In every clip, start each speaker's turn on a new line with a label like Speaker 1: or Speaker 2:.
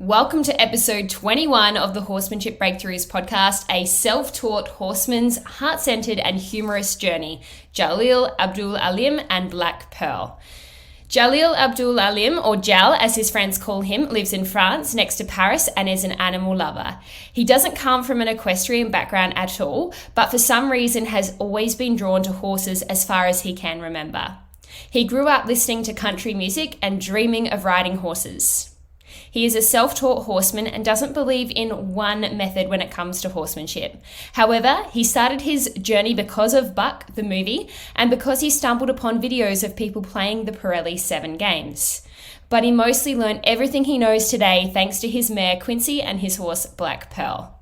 Speaker 1: Welcome to episode 21 of the Horsemanship Breakthroughs podcast, a self-taught horseman's heart-centered and humorous journey. Jaleele, Abdul, Alim, and Black Pearl. Jaleele Abdul Alim, or Jal as his friends call him, lives in France next to Paris and is an animal lover. He doesn't come from an equestrian background at all, but for some reason has always been drawn to horses as far as he can remember. He grew up listening to country music and dreaming of riding horses. He is a self-taught horseman and doesn't believe in one method when it comes to horsemanship. However, he started his journey because of Buck, the movie, and because he stumbled upon videos of people playing the Pirelli 7 games. But he mostly learned everything he knows today thanks to his mare Quincy and his horse Black Pearl.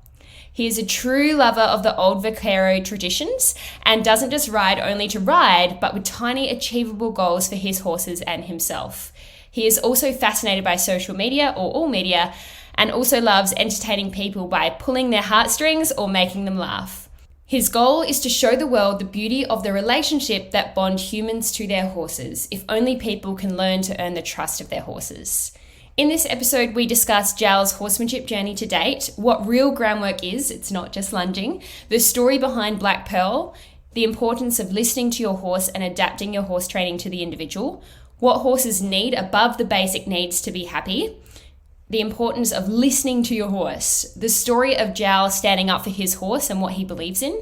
Speaker 1: He is a true lover of the old vaquero traditions and doesn't just ride only to ride, but with tiny achievable goals for his horses and himself. He is also fascinated by social media or all media and also loves entertaining people by pulling their heartstrings or making them laugh. His goal is to show the world the beauty of the relationship that bond humans to their horses, if only people can learn to earn the trust of their horses. In this episode, we discuss Jal's horsemanship journey to date, what real groundwork is, it's not just lunging, the story behind Black Pearl, the importance of listening to your horse and adapting your horse training to the individual, what horses need above the basic needs to be happy, the importance of listening to your horse, the story of Jal standing up for his horse and what he believes in,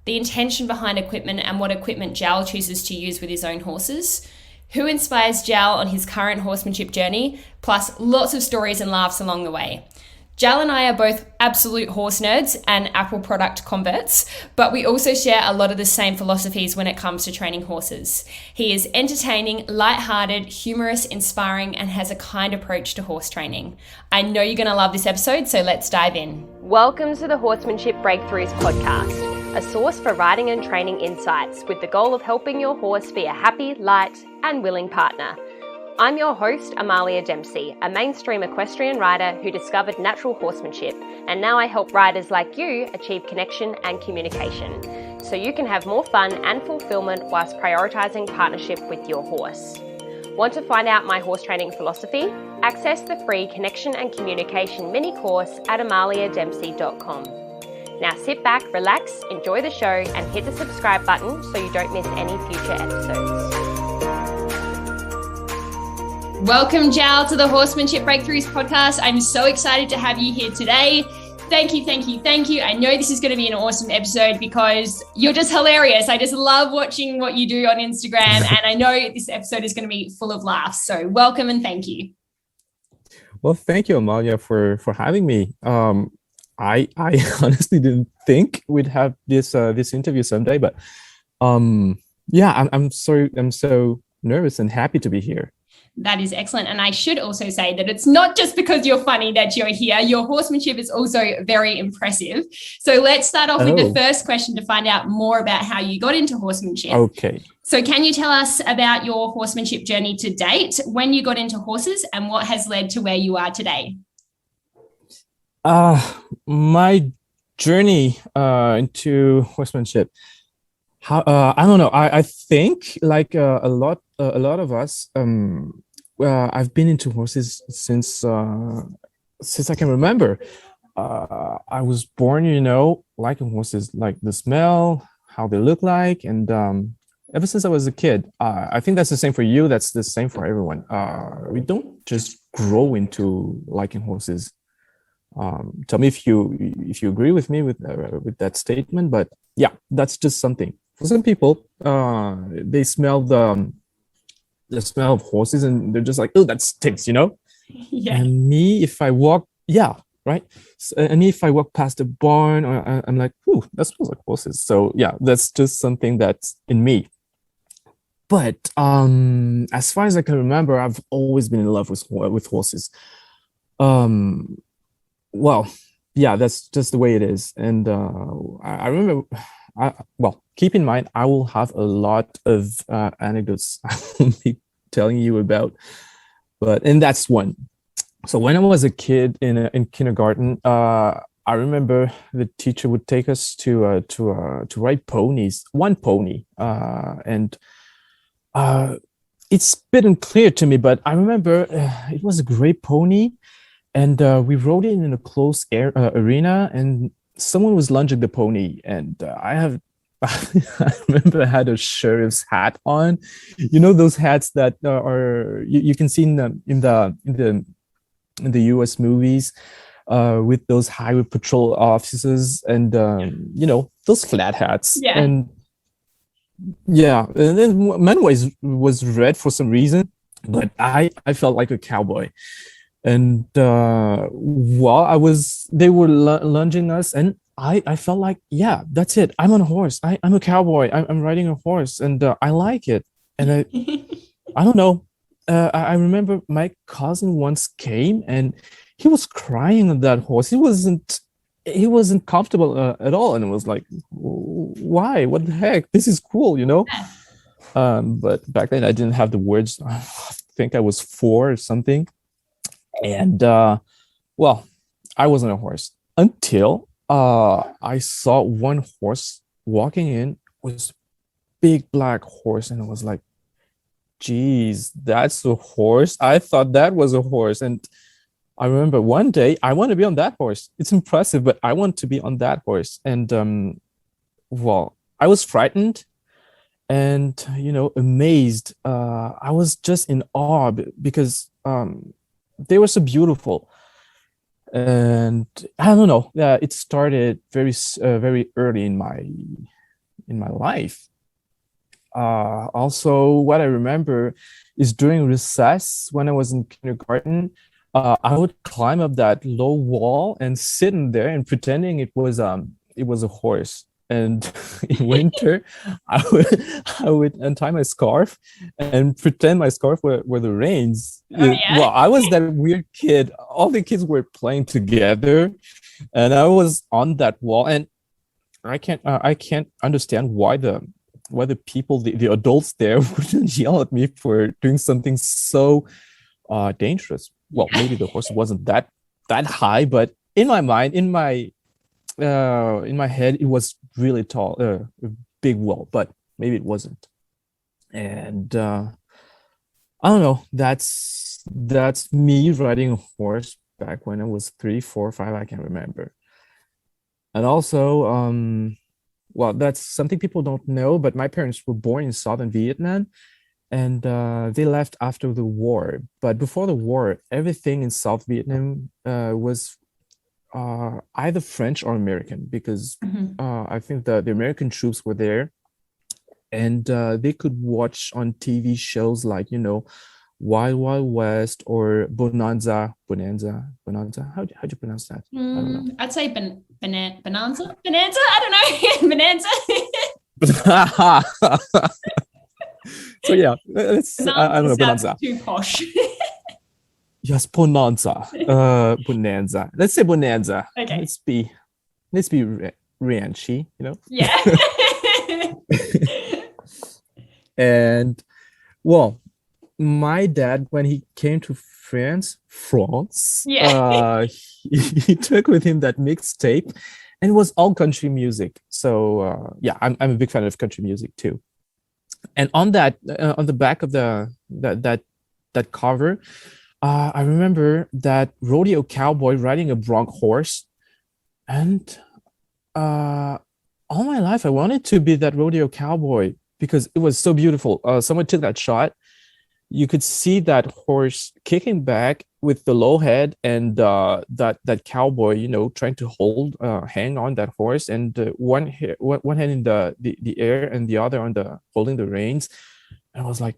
Speaker 1: the intention behind equipment and what equipment Jal chooses to use with his own horses, who inspires Jal on his current horsemanship journey, plus lots of stories and laughs along the way. Jal and I are both absolute horse nerds and Apple product converts, but we also share a lot of the same philosophies when it comes to training horses. He is entertaining, lighthearted, humorous, inspiring, and has a kind approach to horse training. I know you're going to love this episode, so let's dive in. Welcome to the Horsemanship Breakthroughs podcast, a source for riding and training insights with the goal of helping your horse be a happy, light, and willing partner. I'm your host, Amalia Dempsey, a mainstream equestrian rider who discovered natural horsemanship, and now I help riders like you achieve connection and communication, so you can have more fun and fulfillment whilst prioritising partnership with your horse. Want to find out my horse training philosophy? Access the free Connection and Communication mini course at amaliadempsey.com. Now sit back, relax, enjoy the show, and hit the subscribe button so you don't miss any future episodes. Welcome, Jal, to the Horsemanship Breakthroughs podcast. I'm so excited to have you here today. Thank you. I know this is going to be an awesome episode because you're just hilarious. I just love watching what you do on Instagram, and I know this episode is going to be full of laughs. So welcome and thank you.
Speaker 2: Well, thank you, Amalia, for having me. I honestly didn't think we'd have this interview someday, but yeah, I'm so nervous and happy to be here.
Speaker 1: That is excellent. And I should also say that it's not just because you're funny that you're here. Your horsemanship is also very impressive. So let's start off with the first question to find out more about how you got into horsemanship.
Speaker 2: Okay.
Speaker 1: So can you tell us about your horsemanship journey to date, when you got into horses and what has led to where you are today?
Speaker 2: My journey into horsemanship. I don't know. I think like a lot of us. I've been into horses since I can remember. I was born, liking horses, like the smell, how they look like, and ever since I was a kid. I think that's the same for you. That's the same for everyone. We don't just grow into liking horses. Tell me if you agree with me with that statement. But yeah, that's just something. For some people, they smell the smell of horses and they're just like, oh, that stinks,
Speaker 1: Yeah.
Speaker 2: And me, if I walk, right. And me, if I walk past a barn, I'm like, ooh, that smells like horses. So yeah, that's just something that's in me. But as far as I can remember, I've always been in love with horses. Well, yeah, that's just the way it is. And I remember. Keep in mind, I will have a lot of anecdotes I will be telling you about, and that's one. So when I was a kid in kindergarten, I remember the teacher would take us to ride ponies, one pony, and it's a bit unclear to me, but I remember it was a gray pony, and we rode it in a closed air arena, and someone was lunging the pony, and I remember I had a sheriff's hat on. You know those hats that you can see in the US movies, with those highway patrol officers, and those flat hats.
Speaker 1: Yeah.
Speaker 2: And yeah, and then mine was red for some reason, but I felt like a cowboy. And while they were lunging us, and I felt like, yeah, that's it. I'm on a horse. I'm a cowboy. I'm riding a horse, and I like it. And I don't know. I remember my cousin once came, and he was crying on that horse. He wasn't comfortable at all, and it was like, why? What the heck? This is cool, you know. But back then I didn't have the words. I think I was 4 or something, and well, I wasn't a horse until I saw one horse walking in, was big black horse, and I was like, geez, that's a horse. I thought that was a horse. And I remember one day I want to be on that horse. It's impressive, but I want to be on that horse. And well, I was frightened and amazed. I was just in awe because they were so beautiful. And I don't know. It started very early in my life. Also, what I remember is during recess when I was in kindergarten, I would climb up that low wall and sit in there and pretending it was a horse. And in winter, I would untie my scarf and pretend my scarf were the reins.
Speaker 1: Oh, yeah.
Speaker 2: Well, I was that weird kid. All the kids were playing together, and I was on that wall. And I can't understand why the people, the adults there, wouldn't yell at me for doing something so dangerous. Well, maybe the horse wasn't that high, but in my mind, in my head, it was really tall, a big wall, but maybe it wasn't. And I don't know. That's me riding a horse back when I was 3, 4, 5. I can't remember. And also, well, that's something people don't know, but my parents were born in southern Vietnam, and they left after the war. But before the war, everything in South Vietnam was either French or American, because I think the American troops were there, and they could watch on TV shows like, Wild Wild West or Bonanza. How do you pronounce that? I don't know.
Speaker 1: I'd say Bonanza. I don't know. Bonanza.
Speaker 2: So yeah, I don't know, Bonanza.
Speaker 1: Too posh.
Speaker 2: Yes, Bonanza. Bonanza. Let's say Bonanza.
Speaker 1: Okay.
Speaker 2: Let's be ranchy,
Speaker 1: Yeah.
Speaker 2: And well, my dad, when he came to France,
Speaker 1: Yeah.
Speaker 2: he took with him that mixtape, and it was all country music. So yeah, I'm a big fan of country music too. And on that, on the back of that cover, I remember that rodeo cowboy riding a bronc horse, and all my life I wanted to be that rodeo cowboy because it was so beautiful. Someone took that shot. You could see that horse kicking back with the low head, and that cowboy, trying to hang on that horse, and one hand in the air and the other holding the reins. And I was like,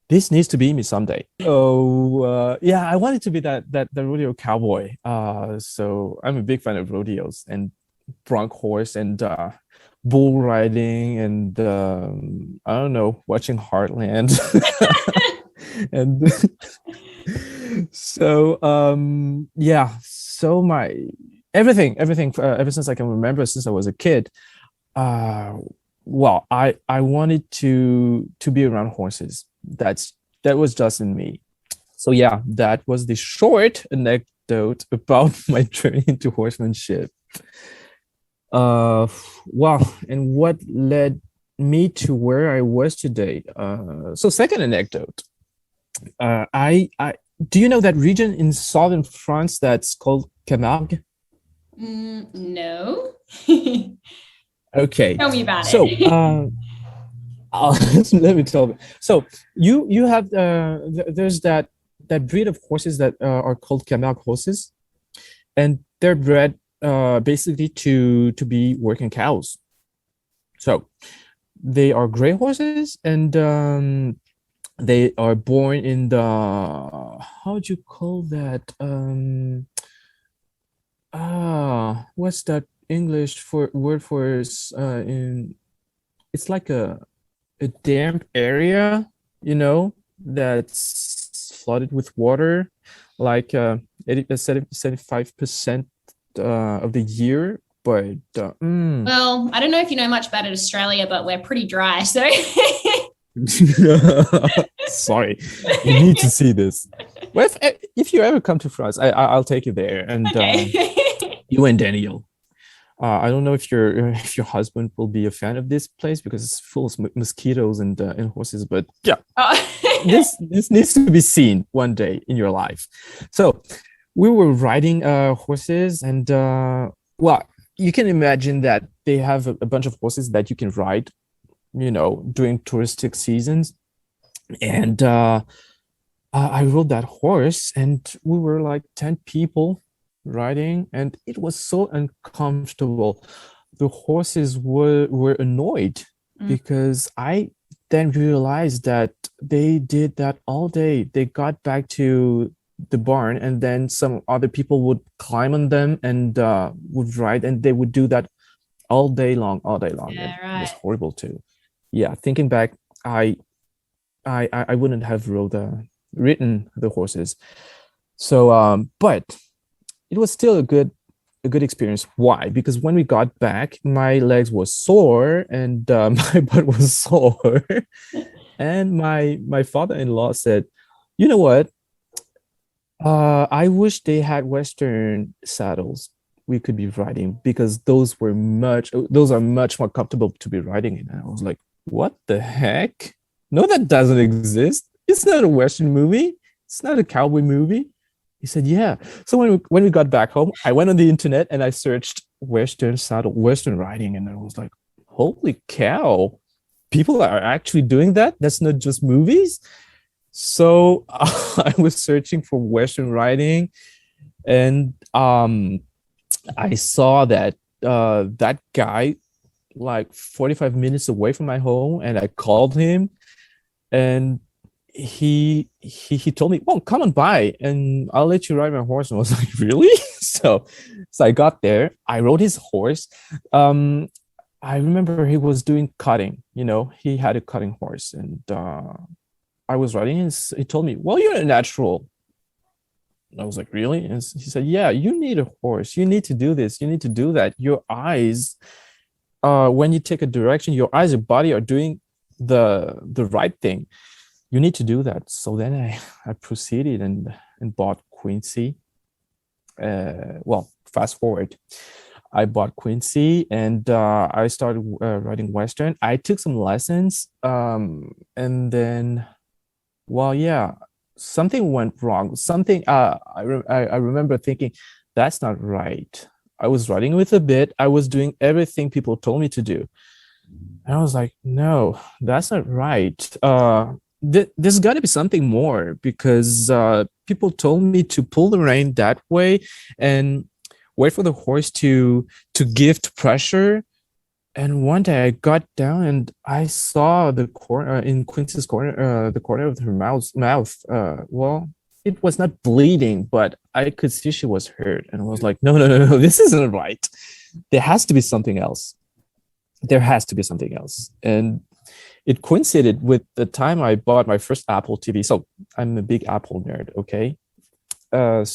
Speaker 2: this needs to be me someday. So yeah, I wanted to be the rodeo cowboy. So I'm a big fan of rodeos and bronc horse and bull riding, and I don't know, watching Heartland. And so yeah, so my everything ever since I can remember, since I was a kid, well, I wanted to be around horses. That was just in me. So yeah, that was the short anecdote about my journey into horsemanship. Wow, and what led me to where I was today. So second anecdote. I do you know that region in southern France that's called Camargue?
Speaker 1: No.
Speaker 2: Okay,
Speaker 1: Tell me about
Speaker 2: so
Speaker 1: it.
Speaker 2: let me tell you. So you have there's that breed of horses that are called Camargue horses, and they're bred basically to be working cows. So they are gray horses, and they are born in the, how would you call that? What's that English for word for in? It's like a damp area, that's flooded with water, like 75% of the year. But
Speaker 1: Well, I don't know if you know much about it, Australia, but we're pretty dry. So
Speaker 2: sorry, you need to see this. Well, if you ever come to France, I'll take you there, and
Speaker 1: okay.
Speaker 2: you and Daniel. I don't know if your husband will be a fan of this place because it's full of mosquitoes and horses, but yeah, this needs to be seen one day in your life. So we were riding horses, and well, you can imagine that they have a bunch of horses that you can ride, during touristic seasons. And I rode that horse, and we were like 10 people riding, and it was so uncomfortable. The horses were annoyed because I then realized that they did that all day. They got back to the barn, and then some other people would climb on them and would ride, and they would do that all day long.
Speaker 1: Yeah,
Speaker 2: It was
Speaker 1: right.
Speaker 2: horrible too. Yeah, thinking back, I wouldn't have ridden the horses. So but it was still a good experience. Why? Because when we got back, my legs were sore, and my butt was sore. And my father-in-law said, you know what, I wish they had Western saddles we could be riding, because those are much more comfortable to be riding in. And I was like, what the heck? No, that doesn't exist. It's not a Western movie. It's not a cowboy movie. He said, yeah. So when we got back home, I went on the internet and I searched Western saddle, Western riding, and I was like, holy cow, people are actually doing that. That's not just movies. So I was searching for Western riding, and I saw that that guy like 45 minutes away from my home, and I called him, and he told me, well, come on by and I'll let you ride my horse. And I was like, really? So I got there, I rode his horse. I remember he was doing cutting, he had a cutting horse, and I was riding, and he told me, well, you're a natural. And I was like, really? And he said, yeah, you need a horse, you need to do this, you need to do that. Your eyes, when you take a direction, your eyes, your body are doing the right thing. You need to do that. So then I proceeded and bought Quincy. Well, fast forward, I bought Quincy, and I started riding Western. I took some lessons, and then, well, yeah, something went wrong. Something I remember thinking, that's not right. I was riding with a bit. I was doing everything people told me to do. And I was like, no, that's not right. There's got to be something more, because people told me to pull the rein that way and wait for the horse to gift pressure. And one day I got down and I saw the corner in Quincy's corner, the corner of her mouth. Well, it was not bleeding, but I could see she was hurt. And I was like, no, this isn't right. There has to be something else. There has to be something else. And it coincided with the time I bought my first Apple TV. So I'm a big Apple nerd, okay? And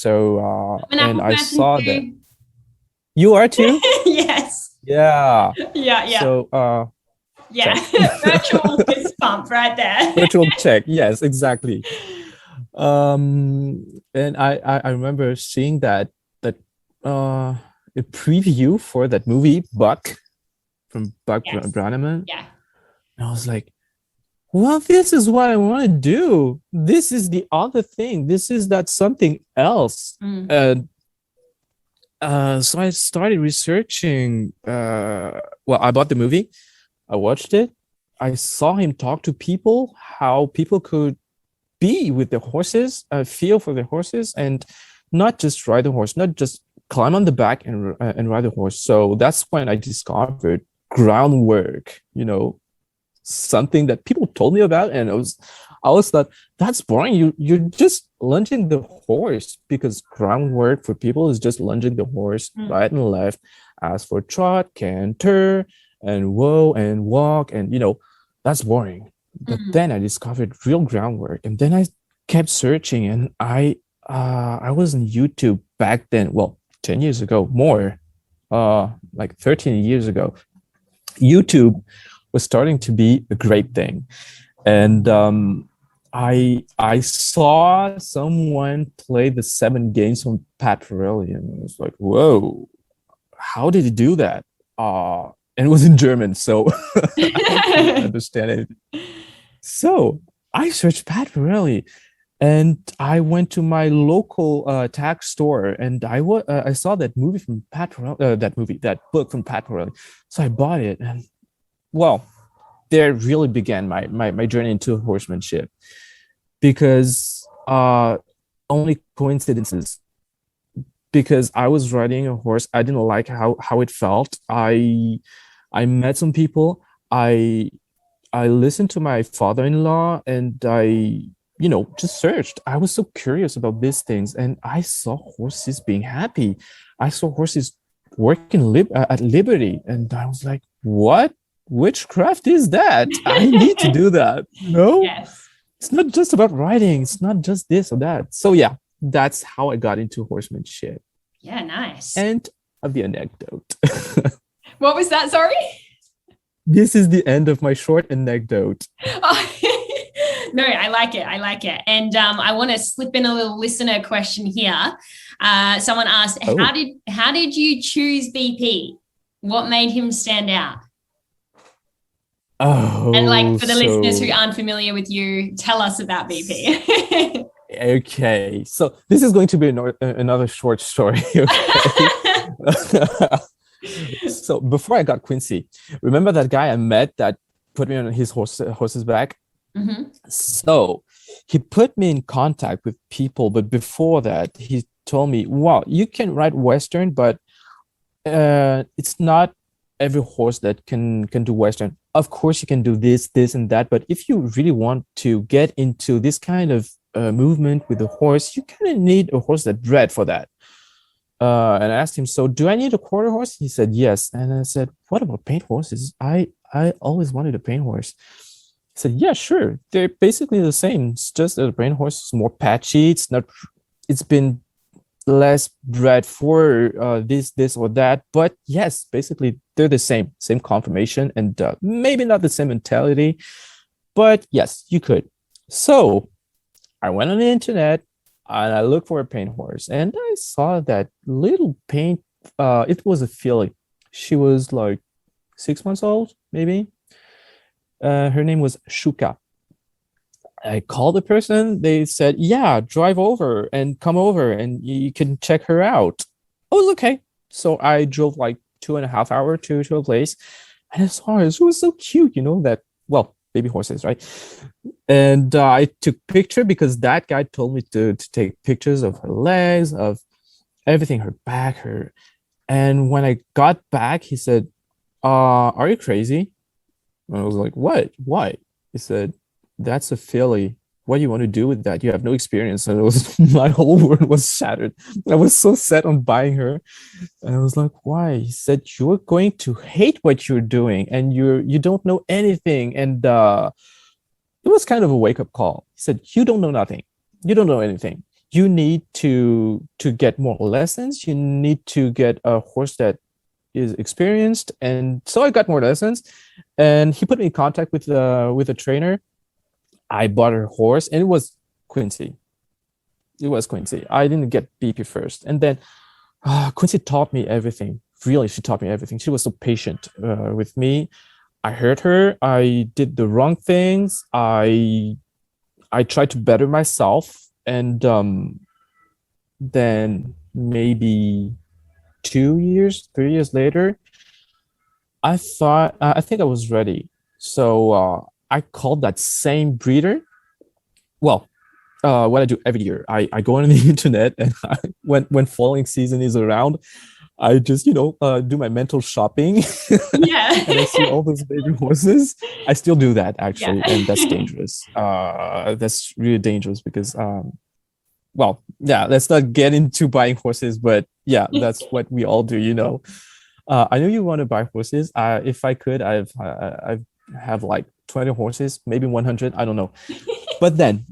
Speaker 2: I saw that. You are too?
Speaker 1: Yes.
Speaker 2: Yeah.
Speaker 1: Yeah.
Speaker 2: So
Speaker 1: yeah. Virtual fist pump right there.
Speaker 2: Virtual check. Yes, exactly. And I remember seeing that a preview for that movie Buck from Buck
Speaker 1: Yes.
Speaker 2: Brannaman.
Speaker 1: Yeah.
Speaker 2: And I was like, well, this is what I want to do. This is the other thing. This is that something else.
Speaker 1: Mm.
Speaker 2: And so I started researching. Well, I bought the movie. I watched it. I saw him talk to people, how people could be with the horses, feel for the horses, and not just ride the horse, not just climb on the back and ride the horse. So that's when I discovered groundwork, something that people told me about, and I was thought that's boring. You're just lunging the horse, because groundwork for people is just lunging the horse right and left. As for trot, canter, and whoa and walk, and that's boring. But then I discovered real groundwork, and then I kept searching, and I was on YouTube back then. Well, 10 years ago, more, like 13 years ago. YouTube was starting to be a great thing, and I saw someone play the 7 games from Pat Pirelli, and I was like, whoa, how did he do that? And it was in German, so I couldn't understand it. So I searched Pat Pirelli, and I went to my local tag store, and I saw that movie from Pat Pirelli, that book from Pat Pirelli. So I bought it, and well, there really began my journey into horsemanship, because only coincidences. Because I was riding a horse, I didn't like how it felt. I met some people. I listened to my father-in-law, and I just searched. I was so curious about these things, and I saw horses being happy. I saw horses working at liberty, and I was like, what witchcraft is that? I need to do that.
Speaker 1: Yes.
Speaker 2: It's not just about riding. It's not just this or that. So yeah, that's how I got into horsemanship.
Speaker 1: Yeah, nice.
Speaker 2: And of the anecdote.
Speaker 1: What was that? Sorry?
Speaker 2: This is the end of my short anecdote.
Speaker 1: Oh, no, I like it. I like it. And I want to slip in a little listener question here. Someone asked, how did you choose VP? What made him stand out?
Speaker 2: Oh,
Speaker 1: and like for the listeners who aren't familiar with you, tell us about VP.
Speaker 2: Okay, so this is going to be another short story. Okay. So before I got Quincy, remember that guy I met that put me on his horse's back?
Speaker 1: Mm-hmm.
Speaker 2: So he put me in contact with people, but before that, he told me, "Wow, you can ride Western, but it's not every horse that can do Western. Of course, you can do this, and that, but if you really want to get into this kind of movement with a horse, you kind of need a horse that's bred for that." And I asked him, "So do I need a quarter horse?" He said, "Yes." And I said, "What about paint horses? I always wanted a paint horse." He said, "Yeah, sure. They're basically the same. It's just that a paint horse is more patchy. It's been less bred for this or that. But yes, basically they're the same conformation, and maybe not the same mentality. But yes, you could." So I went on the internet and I looked for a paint horse, and I saw that little paint. It was a filly. She was like 6 months old, maybe. Her name was Shuka. I called the person. They said, "Yeah, drive over and come over, and you can check her out." Oh, okay. So I drove like 2.5 hours to a place, and I saw her. She was so cute, that, well, baby horses, right? And I took picture because that guy told me to take pictures of her legs, of everything, her back, her. And when I got back, he said, "Are you crazy?" And I was like, "What? Why?" He said, "That's a filly. What do you want to do with that? You have no experience." And it was my whole world was shattered. I was so set on buying her, and I was like, "Why?" He said, "You're going to hate what you're doing, and you don't know anything." And it was kind of a wake-up call. He said, "You don't know nothing. You don't know anything. You need to get more lessons. You need to get a horse that is experienced." And so I got more lessons, and he put me in contact with a trainer. I bought her horse, and it was Quincy. I didn't get BP first, and then Quincy taught me everything. Really, she taught me everything. She was so patient with me. I hurt her. I did the wrong things. I tried to better myself, and then maybe 2 years, 3 years later, I think I was ready. So I called that same breeder. Well, what I do every year, I go on the internet, and when falling season is around, I just do my mental shopping,
Speaker 1: Yeah.
Speaker 2: and I see all those baby horses. I still do that actually,
Speaker 1: Yeah.
Speaker 2: and that's dangerous. That's really dangerous because well, yeah, let's not get into buying horses, but yeah, that's what we all do. I know you want to buy horses. If I could, I have like 20 horses, maybe 100. I don't know. But then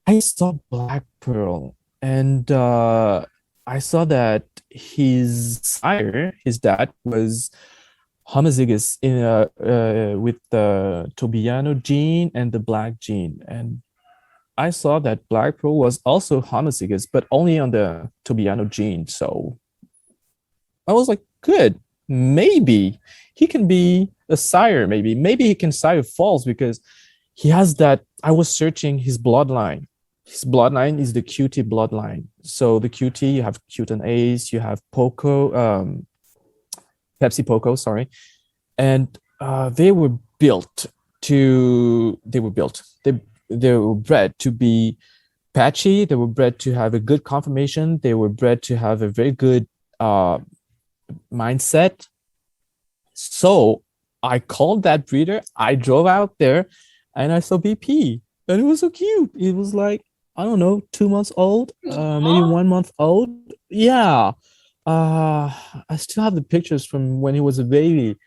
Speaker 2: I saw Black Pearl, and I saw that his sire, his dad, was homozygous with the Tobiano gene and the black gene, and I saw that Black Pearl was also homozygous, but only on the Tobiano gene. So I was like, good, maybe he can be a sire. Maybe he can sire falls because he has that. I was searching his bloodline. His bloodline is the QT bloodline. So the QT, you have 𝐞𝐡𝐢𝐬, you have Pepsi Poco, sorry, and they were built to. They were bred to be patchy. They were bred to have a good conformation. They were bred to have a very good mindset. So I called that breeder. I drove out there, and I saw BP, and it was so cute. It was like, I don't know, 2 months old, maybe 1 month old. Yeah. I still have the pictures from when he was a baby,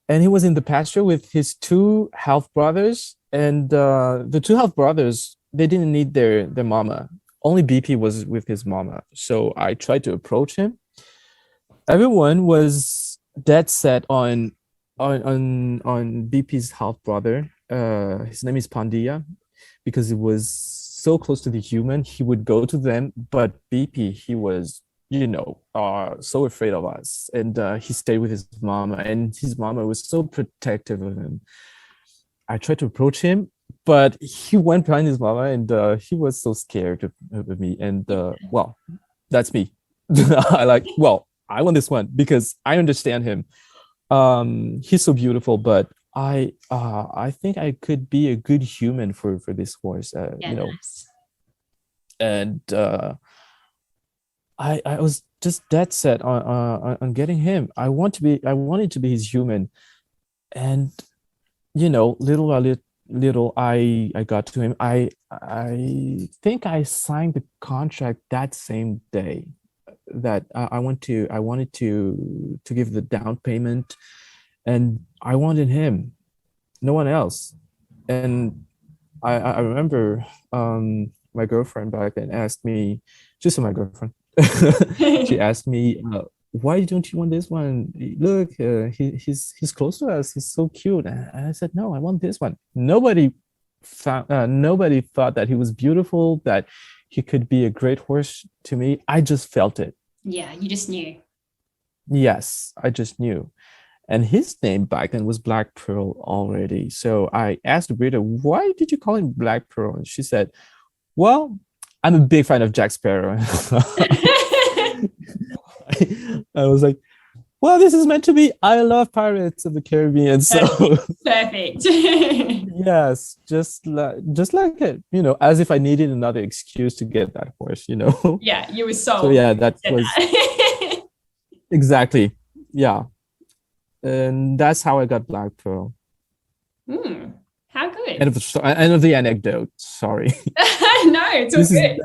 Speaker 2: and he was in the pasture with his two half brothers, and the two half brothers, they didn't need their mama. Only BP was with his mama. So I tried to approach him. Everyone was dead set on BP's half brother. His name is Pandya, because it was so close to the human. He would go to them, but BP, he was so afraid of us, and he stayed with his mama, and his mama was so protective of him. I tried to approach him, but he went behind his mama, and he was so scared of me. And well, that's me. I want this one because I understand him. He's so beautiful, but I think I could be a good human for this horse.
Speaker 1: Nice.
Speaker 2: And I was just dead set on getting him. I wanted to be his human, and little by little, I got to him. I think I signed the contract that same day. That I wanted to give the down payment, and I wanted him, no one else. And I remember my girlfriend back then asked me, just my girlfriend, she asked me, why don't you want this one? Look, he's close to us. He's so cute. And I said, no, I want this one. Nobody thought that he was beautiful, that he could be a great horse to me. I just felt it.
Speaker 1: Yeah, you just knew.
Speaker 2: Yes, I just knew. And his name back then was Black Pearl already. So I asked the breeder, why did you call him Black Pearl? And she said, well, I'm a big fan of Jack Sparrow. I was like, well, this is meant to be. I love Pirates of the Caribbean. So
Speaker 1: perfect.
Speaker 2: yes, just like it, as if I needed another excuse to get that horse,
Speaker 1: Yeah, you were sold.
Speaker 2: So yeah, that was exactly. Yeah. And that's how I got Black Pearl.
Speaker 1: How good.
Speaker 2: End of the anecdote. Sorry.
Speaker 1: No, it's all good.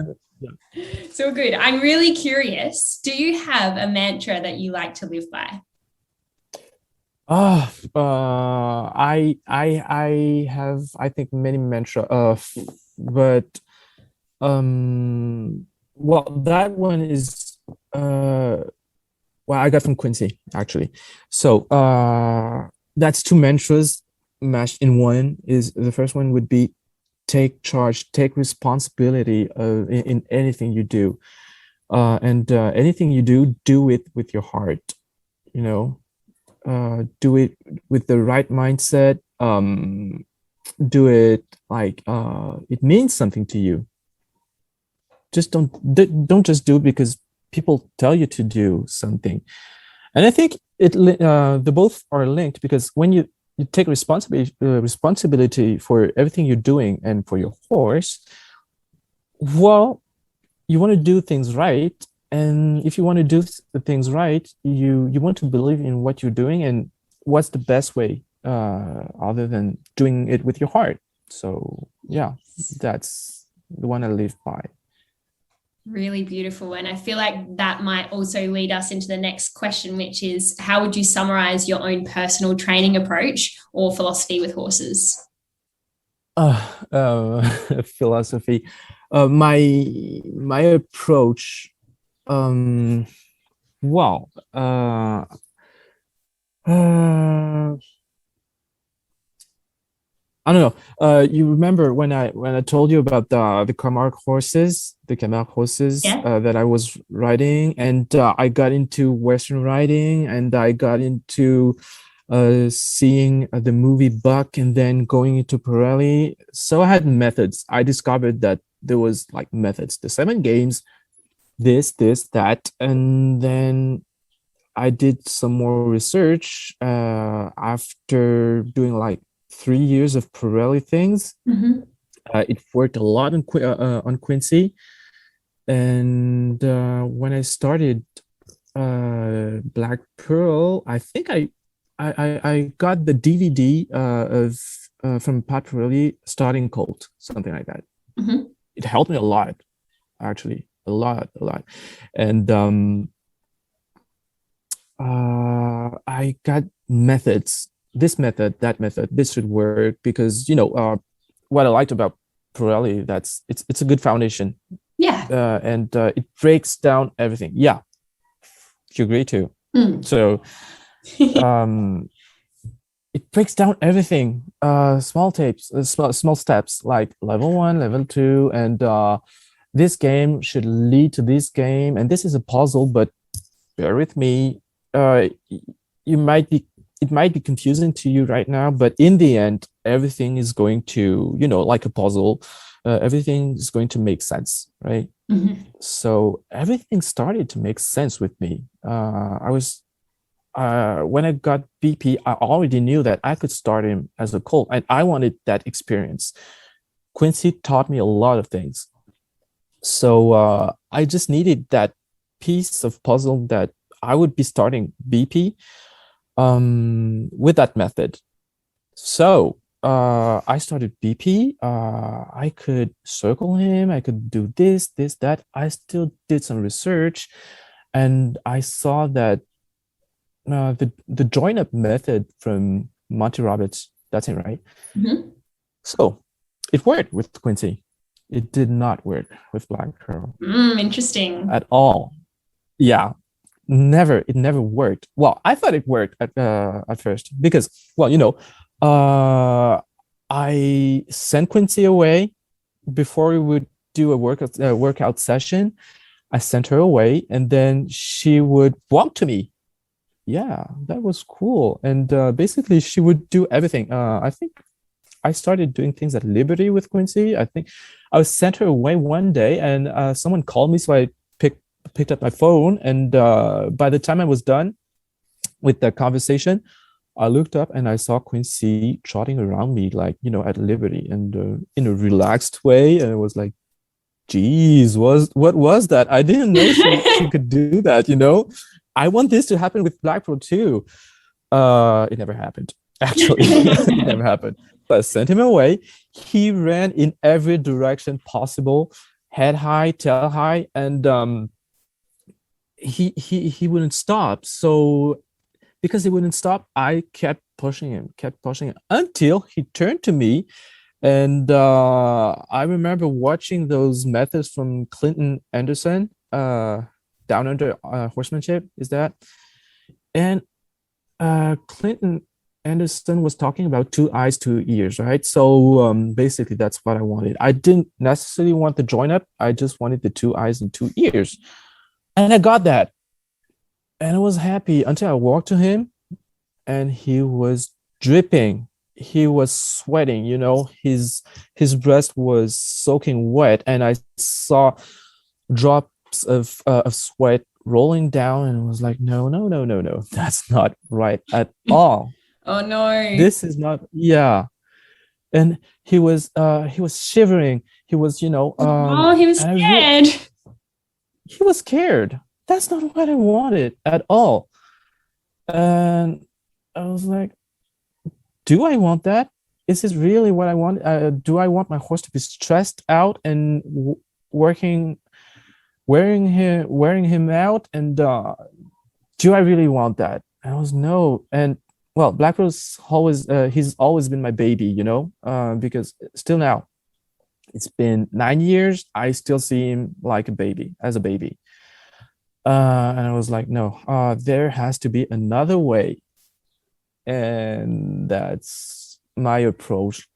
Speaker 1: It's all good. I'm really curious. Do you have a mantra that you like to live by?
Speaker 2: I have, I think, many mantra, but well, that one is I got from Quincy, actually. So that's two mantras mashed in one. Is the first one would be take charge, take responsibility in anything you do, and anything you do it with your heart. do it with the right mindset. Do it like it means something to you. Just don't just do it because people tell you to do something. And I think the both are linked, because when you take responsibility for everything you're doing and for your horse, well, you want to do things right. And if you want to do the things right, you want to believe in what you're doing, and what's the best way other than doing it with your heart. So yeah, that's the one I live by.
Speaker 1: Really beautiful. And I feel like that might also lead us into the next question, which is, how would you summarize your own personal training approach or philosophy with horses?
Speaker 2: Philosophy. My approach. Well, I don't know. You remember when I told you about the Camargue horses,
Speaker 1: Yeah.
Speaker 2: that I was riding, and I got into Western riding, and I got into seeing the movie Buck, and then going into Pirelli. So I had methods. I discovered that there was like methods, the 7 games, this, that, and then I did some more research after doing like 3 years of Pirelli things.
Speaker 1: Mm-hmm.
Speaker 2: It worked a lot on Quincy, and when I started Black Pearl, I think I got the DVD of from Pat Pirelli starting Colt, something like that.
Speaker 1: Mm-hmm.
Speaker 2: It helped me a lot, actually, a lot. And I got methods. This method, that method, this should work, because what I liked about Pirelli, it's a good foundation.
Speaker 1: Yeah.
Speaker 2: And it breaks down everything. Yeah, you agree too. So it breaks down everything. Small tapes, small steps, like level 1, level 2, and this game should lead to this game, and this is a puzzle. But bear with me. It might be confusing to you right now, but in the end, everything is going to, like a puzzle, everything is going to make sense, right?
Speaker 1: Mm-hmm.
Speaker 2: So everything started to make sense with me. When I got BP, I already knew that I could start him as a colt, and I wanted that experience. Quincy taught me a lot of things. So I just needed that piece of puzzle that I would be starting BP with that method. So I started BP. I could circle him. I could do this, that. I still did some research, and I saw that the join up method from Monty Roberts, that's it, right?
Speaker 1: Mm-hmm.
Speaker 2: So it worked with Quincy. It did not work with Black Pearl.
Speaker 1: Interesting.
Speaker 2: At all. Yeah. It never worked. Well, I thought it worked at first, because, well, I sent Quincy away before we would do a workout session. I sent her away, and then she would walk to me. Yeah, that was cool. And basically, she would do everything. I think I started doing things at Liberty with Quincy. I think I was sent her away one day, and someone called me, so I picked up my phone, and by the time I was done with the conversation, I looked up and I saw Quincy trotting around me, like, at Liberty, and in a relaxed way. And it was like, geez, what was that? I didn't know she could do that. I want this to happen with Black Pearl too. It never happened, actually. It never happened. But I sent him away. He ran in every direction possible, head high, tail high, and he wouldn't stop. So because he wouldn't stop, I kept pushing him until he turned to me. And I remember watching those methods from Clinton Anderson, Down Under Horsemanship, is that? And Clinton Anderson was talking about 2 eyes, 2 ears, right? So basically that's what I wanted. I didn't necessarily want the join up. I just wanted the 2 eyes and 2 ears. And I got that. And I was happy until I walked to him. and he was dripping. He was sweating, his breast was soaking wet, and I saw drops of sweat rolling down, and was like, no, no, no, no, no, that's not right at all.
Speaker 1: Oh no.
Speaker 2: This is not, yeah. And he was shivering. He was,
Speaker 1: Oh, he was scared.
Speaker 2: He was scared. That's not what I wanted at all. And I was like, do I want that? Is this really what I want? Do I want my horse to be stressed out and wearing him out? And do I really want that? And I was no. And well, Black Pearl's always he's always been my baby, because still now, it's been 9 years. I still see him like as a baby. And I was like, no, there has to be another way. And that's my approach.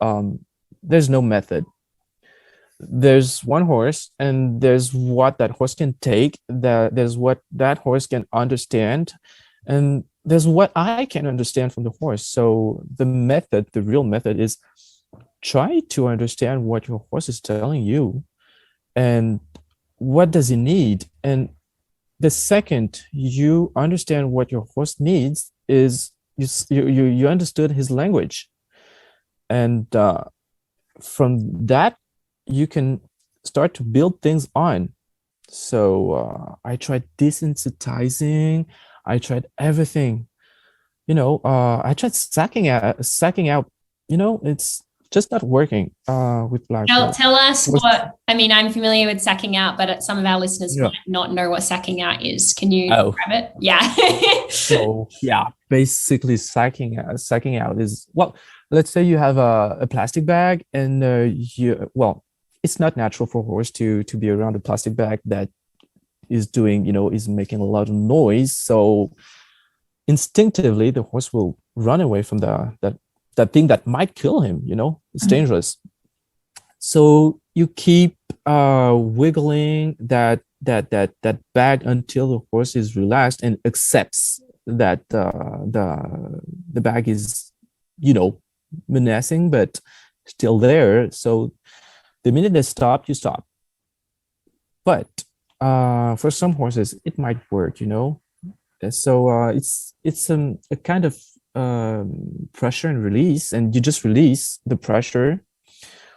Speaker 2: There's no method. There's one horse, and there's what that horse can take, there's what that horse can understand, and there's what I can understand from the horse. So the real method is try to understand what your horse is telling you and what does he need. And the second you understand what your horse needs is you understood his language. And from that, you can start to build things on. So I tried desensitizing. I tried everything. I tried sacking out. It's just not working with Black Pearl.
Speaker 1: Tell us what, I'm familiar with sacking out, but some of our listeners might not know what sacking out is. Can you grab it? Yeah.
Speaker 2: So yeah, basically sacking out is, well, let's say you have a plastic bag, and it's not natural for a horse to be around a plastic bag that is doing, is making a lot of noise. So instinctively, the horse will run away from that thing that might kill him. It's dangerous. So you keep wiggling that bag until the horse is relaxed and accepts that the bag is, menacing but still there. So the minute they stop, you stop. But for some horses, it might work. So it's a kind of pressure and release, and you just release the pressure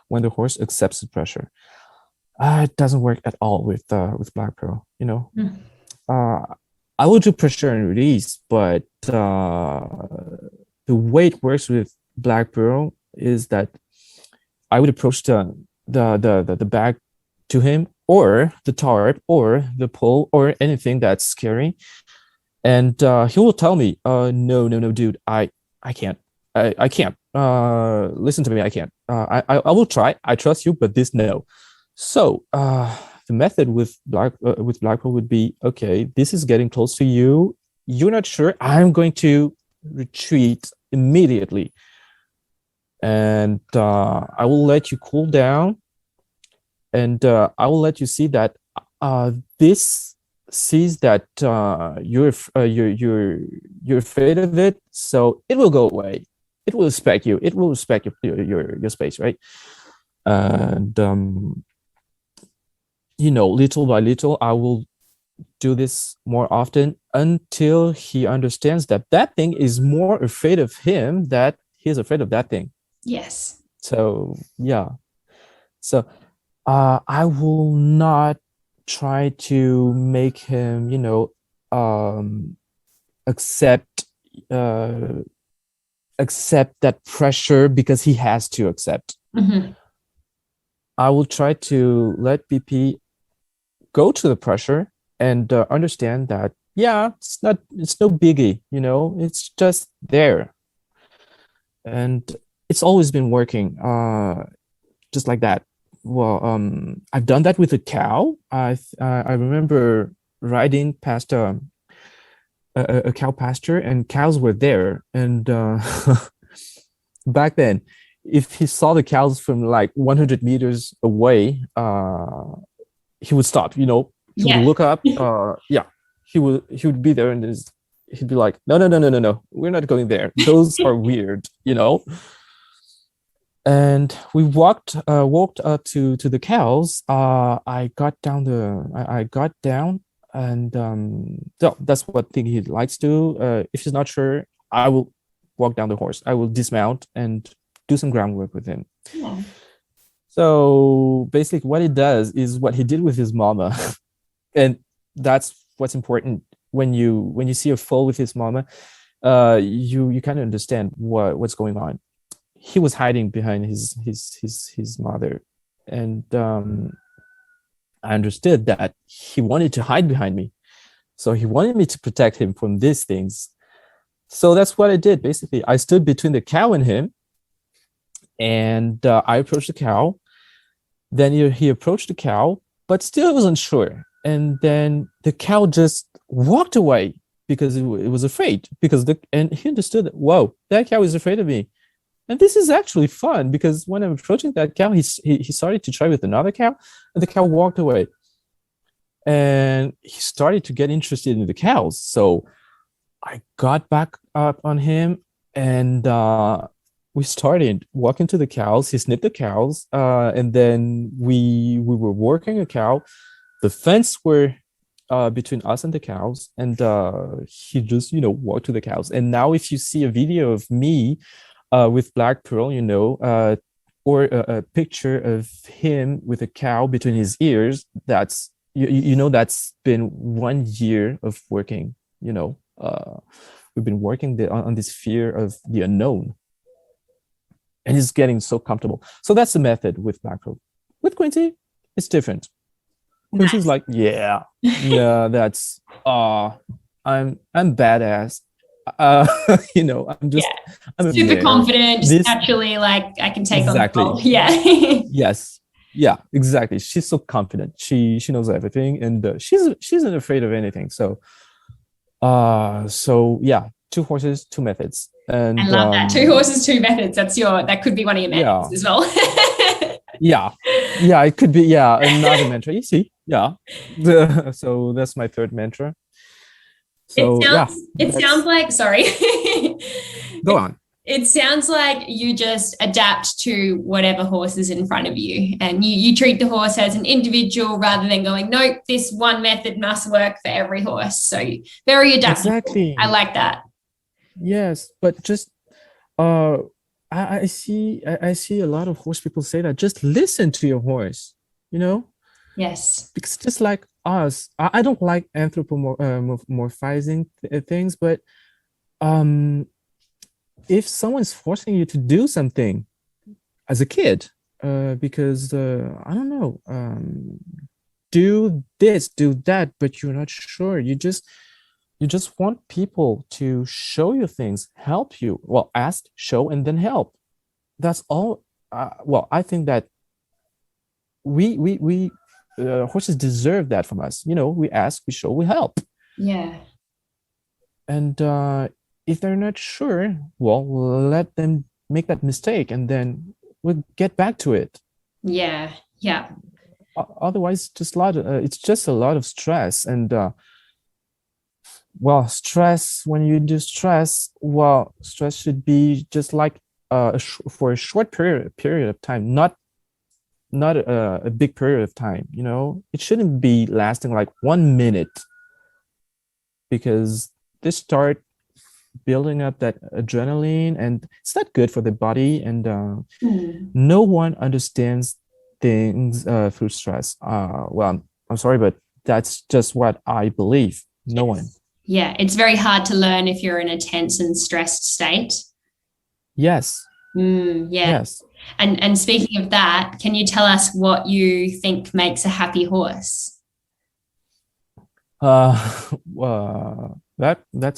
Speaker 2: when the horse accepts the pressure. It doesn't work at all with Black Pearl. I will do pressure and release, but the way it works with Black Pearl is that I would approach the bag to him, or the tarp, or the pole, or anything that's scary. And he will tell me, no, dude, I can't. I can't. Listen to me, I can't. I will try. I trust you, but this, no. So the method with Black Pearl would be, okay, this is getting close to you. You're not sure. I'm going to retreat immediately. And I will let you cool down. And I will let you see that this sees that you're afraid of it, so it will go away. It will respect you. It will respect your space, right? And little by little, I will do this more often until he understands that thing is more afraid of him, that he's afraid of that thing.
Speaker 1: Yes.
Speaker 2: So yeah. So I will not try to make him, accept that pressure because he has to accept.
Speaker 1: Mm-hmm.
Speaker 2: I will try to let BP go to the pressure and understand that, it's no biggie, it's just there. And it's always been working just like that. Well, I've done that with a cow. I remember riding past a cow pasture, and cows were there. And back then, if he saw the cows from like 100 meters away, he would stop. He would look up. He would be there, and he'd be like, no, we're not going there. Those are weird, you know. And we walked up to the cows. I got down I got down, and so that's what thing he likes to. If he's not sure, I will walk down the horse. I will dismount and do some groundwork with him.
Speaker 1: Yeah.
Speaker 2: So basically, what he does is what he did with his mama, and that's what's important when you see a foal with his mama. You kind of understand what's going on. He was hiding behind his mother, and I understood that he wanted to hide behind me, so he wanted me to protect him from these things. So that's what I did. Basically, I stood between the cow and him, and I approached the cow. Then he approached the cow, but still wasn't sure. And then the cow just walked away because it was afraid. And he understood that, whoa, that cow is afraid of me. And this is actually fun, because when I'm approaching that cow, he started to try with another cow, and the cow walked away. And he started to get interested in the cows. So I got back up on him, and we started walking to the cows. He snipped the cows, and then we were working a cow. The fence were between us and the cows, and he just walked to the cows. And now if you see a video of me with Black Pearl, or a picture of him with a cow between his ears, that's that's been 1 year of working. We've been working on this fear of the unknown, and he's getting so comfortable. So that's the method with Black Pearl. With Quincy, it's different. Quincy's like, yeah, that's I'm badass. I'm just I'm
Speaker 1: super confident, just naturally, like, I can take on the role. Yeah.
Speaker 2: Yes. Yeah, exactly. She's so confident. She knows everything, and she's not afraid of anything. So yeah, 2 horses, 2 methods. And
Speaker 1: I love that. 2 horses, 2 methods. That could be one of your methods as well.
Speaker 2: Yeah, it could be. Yeah, another mantra. You see, yeah. So that's my 3rd mantra. So
Speaker 1: it sounds like, sorry.
Speaker 2: Go on.
Speaker 1: It sounds like you just adapt to whatever horse is in front of you, and you treat the horse as an individual rather than going, nope, this one method must work for every horse. So very adaptable. Exactly. I like that.
Speaker 2: Yes, but just I see a lot of horse people say that just listen to your horse,
Speaker 1: Yes.
Speaker 2: Because just like us, I don't like anthropomorphizing things, but if someone's forcing you to do something as a kid, because I don't know, do this, do that, but you're not sure, you just want people to show you things, help you. Well, ask, show, and then help. That's all. Well, I think that we horses deserve that from us. We ask, we show, we help.
Speaker 1: Yeah.
Speaker 2: And if they're not sure, well, let them make that mistake, and then we'll get back to it.
Speaker 1: Yeah.
Speaker 2: Otherwise, it's just a lot of stress. And stress, when you do stress, stress should be just like for a short period of time, not a big period of time. It shouldn't be lasting like 1 minute, because they start building up that adrenaline, and it's not good for the body. And no one understands things through stress. I'm sorry, but that's just what I believe. No one.
Speaker 1: Yeah, it's very hard to learn if you're in a tense and stressed state.
Speaker 2: Yes.
Speaker 1: Yes. And speaking of that, can you tell us what you think makes a happy horse?
Speaker 2: That's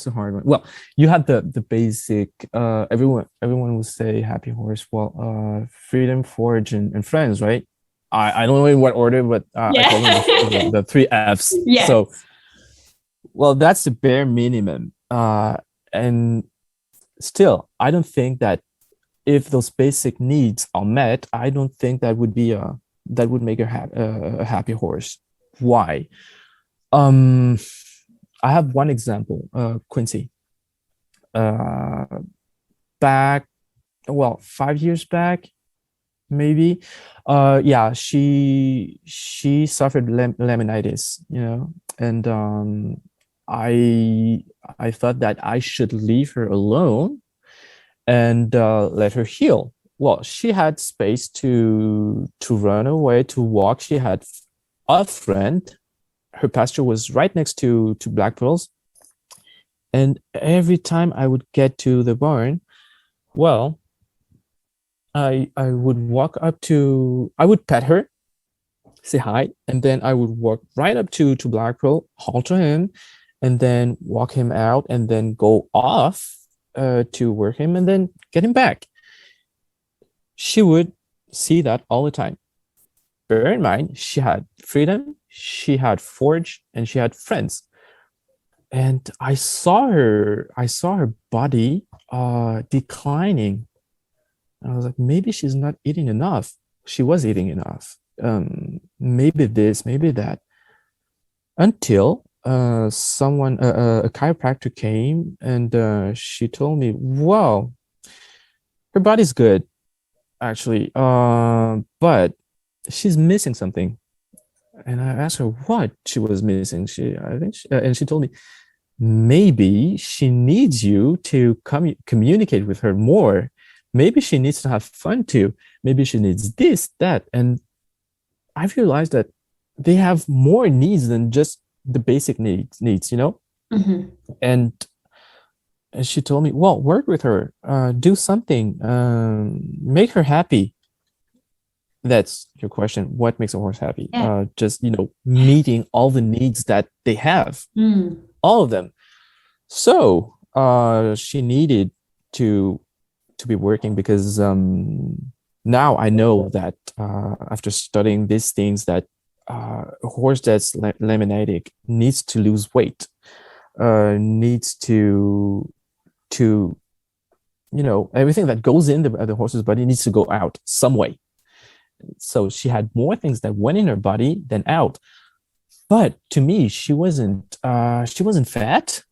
Speaker 2: a hard one. Well, you had the basic. Everyone will say happy horse. Well, freedom, forage, and friends, right? I don't know in what order, but I call them the 3 Fs.
Speaker 1: Yes.
Speaker 2: So, well, that's the bare minimum. And still, I don't think that if those basic needs are met, I don't think that would make a happy horse. Why? I have one example, Quincy. Uh, Back, well, 5 years back, maybe. Yeah, she suffered laminitis, and I I thought that I should leave her alone and let her heal. Well, she had space to run away, to walk. She had a friend. Her pasture was right next to Black Pearl's, and every time I would get to the barn, well, I would walk up to, I would pet her, say hi, and then I would walk right up to Black Pearl, halter him, and then walk him out, and then go off to work him, and then get him back. She would see that all the time. Bear in mind, she had freedom, she had forge, and she had friends. And I saw her body declining. I was like, maybe she's not eating enough. She was eating enough. Maybe this, maybe that. Until a chiropractor came, and she told me, well, her body's good, actually, but she's missing something. And I asked her what she was missing. And she told me, maybe she needs you to communicate with her more. Maybe she needs to have fun too. Maybe she needs this, that. And I realized that they have more needs than just the basic needs,
Speaker 1: Mm-hmm.
Speaker 2: And she told me, well, work with her, do something, make her happy. That's your question. What makes a horse happy?
Speaker 1: Yeah.
Speaker 2: Just, meeting all the needs that they have, all of them. So she needed to be working, because now I know that after studying these things, that a horse that's laminitic needs to lose weight, needs to everything that goes in the horse's body needs to go out some way. So she had more things that went in her body than out. But to me, she wasn't fat.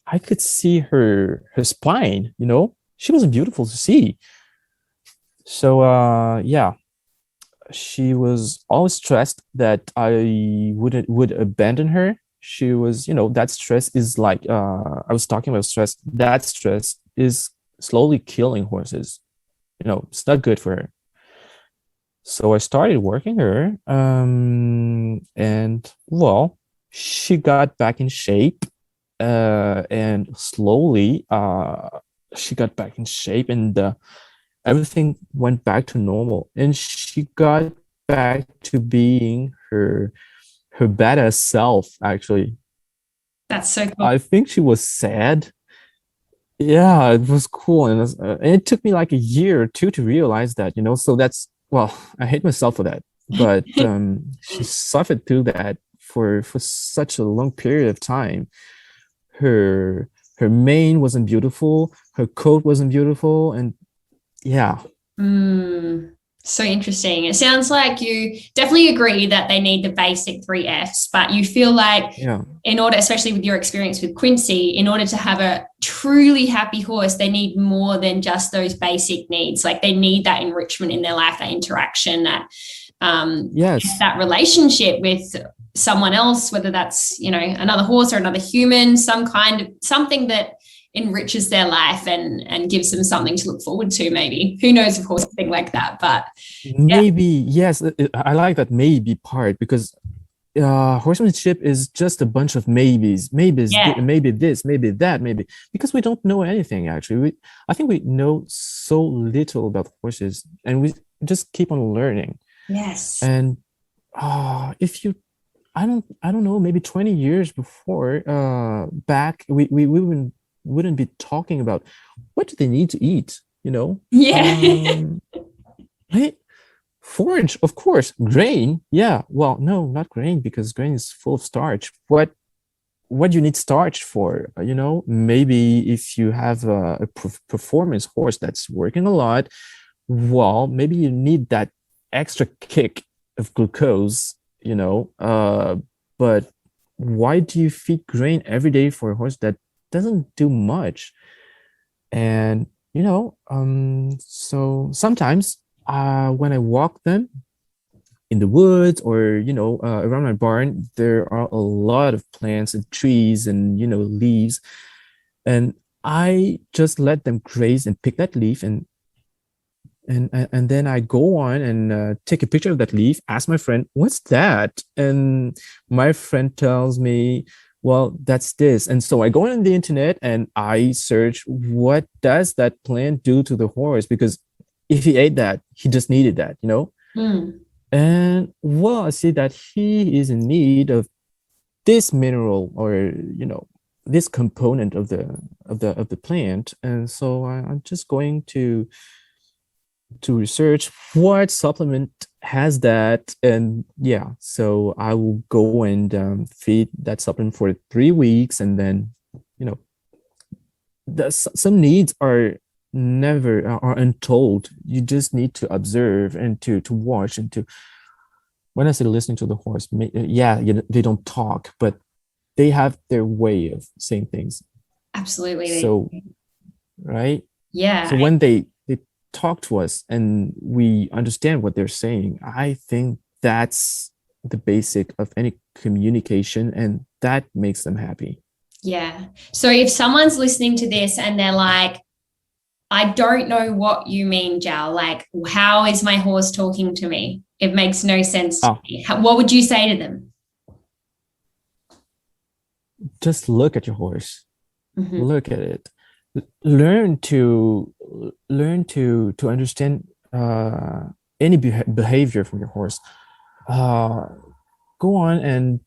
Speaker 2: I could see her spine, she wasn't beautiful to see. So yeah, she was always stressed that I would abandon her. She was, that stress is like, I was talking about stress. That stress is slowly killing horses. It's not good for her. So I started working her, and well, she got back in shape, and slowly she got back in shape, and everything went back to normal, and she got back to being her badass self, actually.
Speaker 1: That's so cool.
Speaker 2: I think she was sad. Yeah, it was cool, and it took me like a year or two to realize that, so that's, well, I hate myself for that, but she suffered through that for such a long period of time. Her mane wasn't beautiful, her coat wasn't beautiful, and yeah.
Speaker 1: So interesting. It sounds like you definitely agree that they need the basic 3 Fs, but you feel like in order, especially with your experience with Quincy, in order to have a truly happy horse, they need more than just those basic needs. Like they need that enrichment in their life, that interaction, that that relationship with someone else, whether that's, another horse or another human, something that enriches their life and gives them something to look forward to. Maybe, who knows, of course, a thing like that, but
Speaker 2: maybe, yes, I like that maybe part, because horsemanship is just a bunch of maybes, maybe this, maybe that, maybe, because we don't know anything, actually. I think we know so little about horses, and we just keep on learning.
Speaker 1: Yes.
Speaker 2: And if you, I don't know, maybe 20 years before, back, we wouldn't be talking about what do they need to eat, right? Forage, of course. Grain, yeah. Well, no, not grain, because grain is full of starch. What do you need starch for? Maybe if you have a performance horse that's working a lot, well, maybe you need that extra kick of glucose, but why do you feed grain every day for a horse that doesn't do much? And so sometimes when I walk them in the woods or around my barn, there are a lot of plants and trees and leaves, and I just let them graze and pick that leaf, and then I go on and take a picture of that leaf, ask my friend, what's that? And my friend tells me, well, that's this. And so I go on the internet and I search, what does that plant do to the horse? Because if he ate that, he just needed that, And well, I see that he is in need of this mineral or this component of the plant. And so I'm just going to research what supplement has that, and so I will go and feed that supplement for 3 weeks, and then some needs are untold. You just need to observe and to watch and to, when I say listening to the horse, they don't talk, but they have their way of saying things.
Speaker 1: Absolutely.
Speaker 2: So right,
Speaker 1: yeah,
Speaker 2: so when they talk to us and we understand what they're saying, I think that's the basic of any communication, and that makes them happy.
Speaker 1: Yeah. So if someone's listening to this and they're like, I don't know what you mean, Jal, like, how is my horse talking to me? It makes no sense to me. What would you say to them?
Speaker 2: Just look at your horse. Look at it. Learn to understand any behavior from your horse. Go on and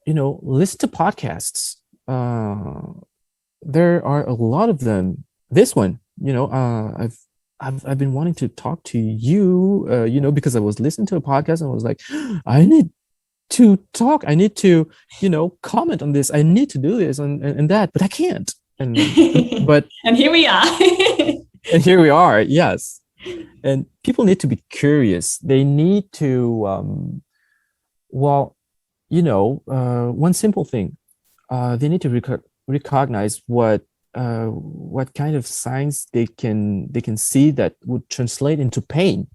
Speaker 2: listen to podcasts. There are a lot of them. This one, I've been wanting to talk to you, because I was listening to a podcast and I was like, I need to talk. I need to, comment on this. I need to do this and that, but I can't. And
Speaker 1: here we are.
Speaker 2: And here we are. Yes. And people need to be curious. They need to, one simple thing, they need to recognize what kind of signs they can see that would translate into pain,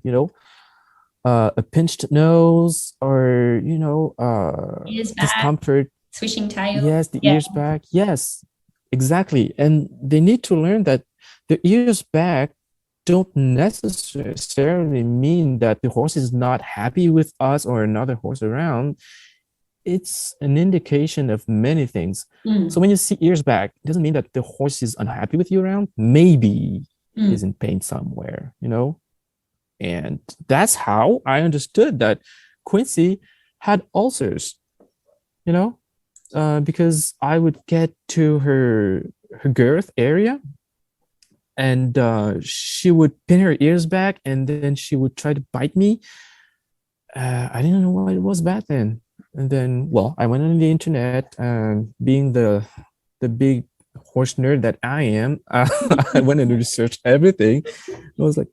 Speaker 2: a pinched nose or, discomfort.
Speaker 1: Swishing tail.
Speaker 2: Yes, the ears back. Yes, exactly. And they need to learn that the ears back don't necessarily mean that the horse is not happy with us or another horse around. It's an indication of many things. So when you see ears back, it doesn't mean that the horse is unhappy with you around. Maybe is in pain somewhere, And that's how I understood that Quincy had ulcers, because I would get to her girth area and she would pin her ears back and then she would try to bite me. I didn't know what it was back then. And then, I went on the internet, and being the big horse nerd that I am, I went and researched everything. I was like,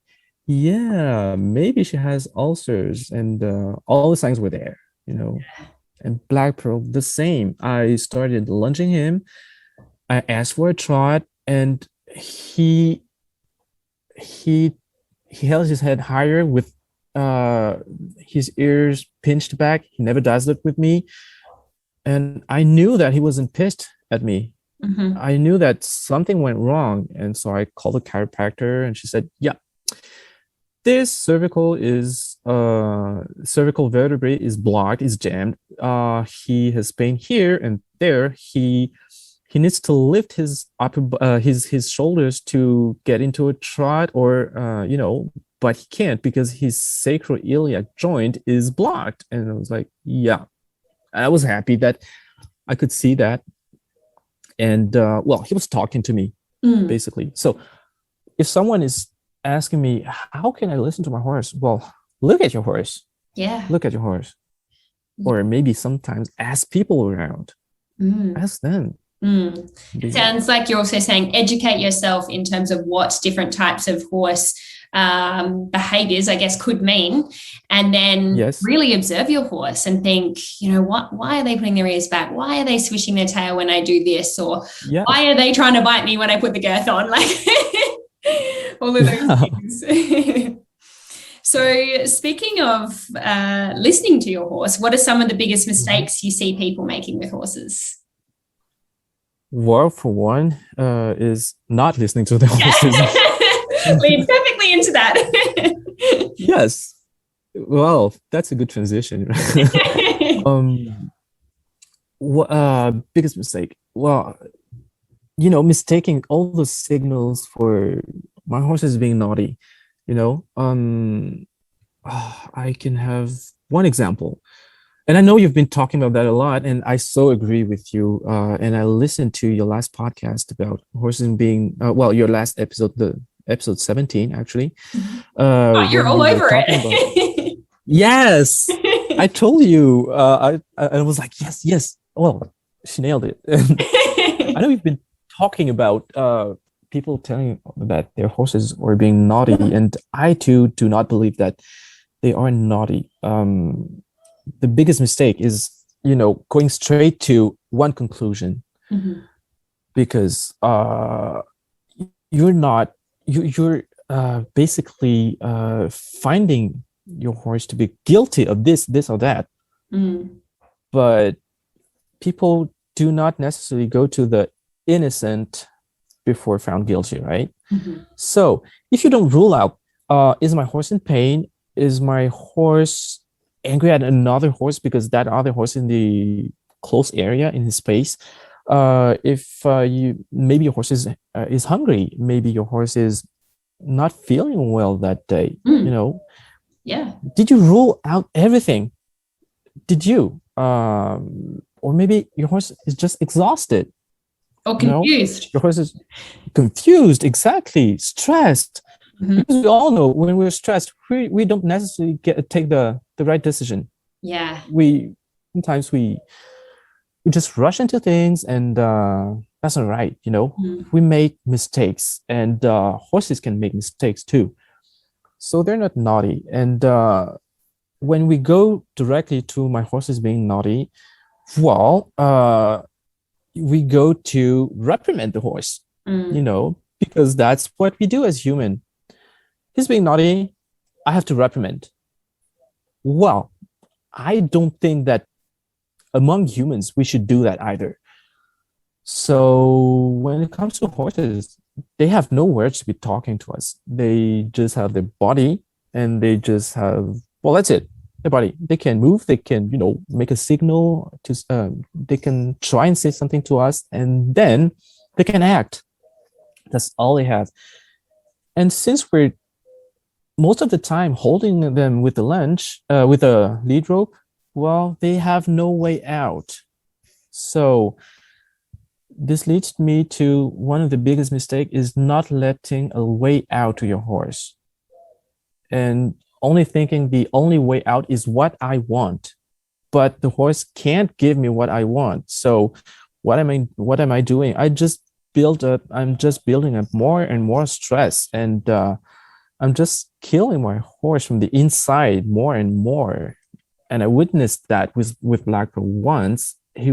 Speaker 2: yeah, maybe she has ulcers, and all the signs were there, And Black Pearl, the same. I started lunging him. I asked for a trot, and he held his head higher with his ears pinched back. He never does that with me, and I knew that he wasn't pissed at me. I knew that something went wrong, and so I called the chiropractor, and she said, yeah, this cervical vertebrae is blocked, is jammed. He has pain here and there. He needs to lift his his shoulders to get into a trot, or but he can't because his sacroiliac joint is blocked. And I was like, yeah. I was happy that I could see that. And he was talking to me, basically. So if someone is asking me, how can I listen to my horse? Well, look at your horse.
Speaker 1: Yeah.
Speaker 2: Look at your horse. Or maybe sometimes ask people around. Ask them.
Speaker 1: It sounds like you're also saying educate yourself in terms of what different types of horse behaviors, I guess, could mean, and then
Speaker 2: Yes.
Speaker 1: really observe your horse and think, why are they putting their ears back? Why are they swishing their tail when I do this? Or why
Speaker 2: Yes.
Speaker 1: are they trying to bite me when I put the girth on? Like all of those
Speaker 2: Yeah.
Speaker 1: things. So speaking of listening to your horse, what are some of the biggest mistakes you see people making with horses?
Speaker 2: Well, for one, is not listening to the horses.
Speaker 1: Lead perfectly into that.
Speaker 2: Yes. Well, that's a good transition. Biggest mistake. Well, mistaking all the signals for my horse is being naughty. I can have one example. And I know you've been talking about that a lot, and I so agree with you. And I listened to your last podcast about horses being, your last episode, the episode 17, actually.
Speaker 1: You're all over it.
Speaker 2: Yes, I told you. I was like, yes. Well, she nailed it. I know you've been talking about people telling that their horses were being naughty, and I too do not believe that they are naughty. The biggest mistake is, going straight to one conclusion, because you're basically finding your horse to be guilty of this or that. But people do not necessarily go to the innocent before found guilty, right? So if you don't rule out, is my horse in pain? Is my horse angry at another horse because that other horse in the close area in his space? If maybe your horse is hungry, maybe your horse is not feeling well that day.
Speaker 1: Yeah.
Speaker 2: Did you rule out everything? Did you? Or maybe your horse is just exhausted.
Speaker 1: Or confused.
Speaker 2: Your horse is confused, exactly, stressed. Because we all know when we're stressed, we don't necessarily take the right decision.
Speaker 1: Yeah.
Speaker 2: Sometimes we just rush into things, and that's not right. We make mistakes, and horses can make mistakes too. So they're not naughty. And when we go directly to my horses being naughty, we go to reprimand the horse, because that's what we do as human. He's being naughty, I have to reprimand. Well, I don't think that among humans we should do that either. So when it comes to horses, they have no words to be talking to us. They just have their body, and they just have, that's it. Their body. They can move, they can, make a signal to, they can try and say something to us, and then they can act. That's all they have. And since we're most of the time holding them with the with a lead rope, they have no way out. So this leads me to one of the biggest mistakes is not letting a way out to your horse, and only thinking the only way out is what I want. But the horse can't give me what I want. So what am I doing? I'm just building up more and more stress, and I'm just killing my horse from the inside more and more. And I witnessed that with Black Pearl once. He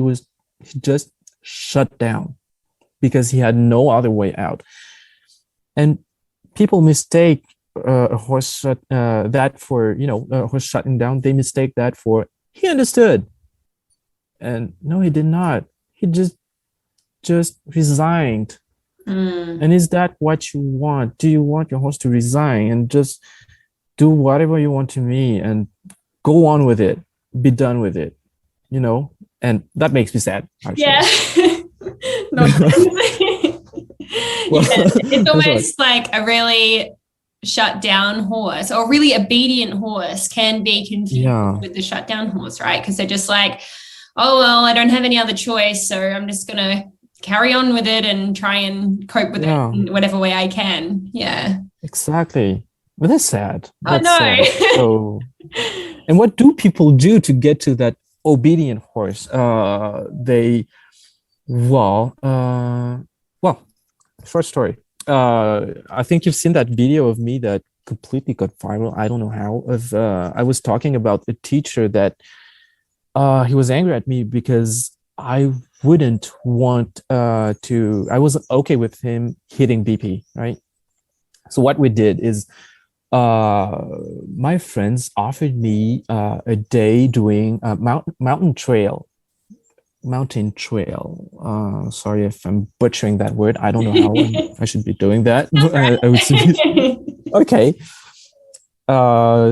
Speaker 2: just shut down because he had no other way out. And people mistake a horse that for, a horse shutting down. They mistake that for he understood. And no, he did not. He just resigned. And is that what you want? Do you want your horse to resign and just do whatever you want to me and go on with it, be done with it, And that makes me sad, actually.
Speaker 1: Yeah. It's almost like a really shut down horse or really obedient horse can be confused with the shut down horse, right? Because they're just like, oh, well, I don't have any other choice, so I'm just going to carry on with it and try and cope with it in whatever way I can. Yeah.
Speaker 2: Exactly. But that's sad. That's
Speaker 1: sad.
Speaker 2: So, and what do people do to get to that obedient horse? Short story. I think you've seen that video of me that completely got viral. I don't know how. I was talking about a teacher that he was angry at me because I wouldn't want I wasn't okay with him hitting BP, right? So what we did is my friends offered me a day doing a mountain trail. Sorry if I'm butchering that word. I don't know how I should be doing that. I would okay.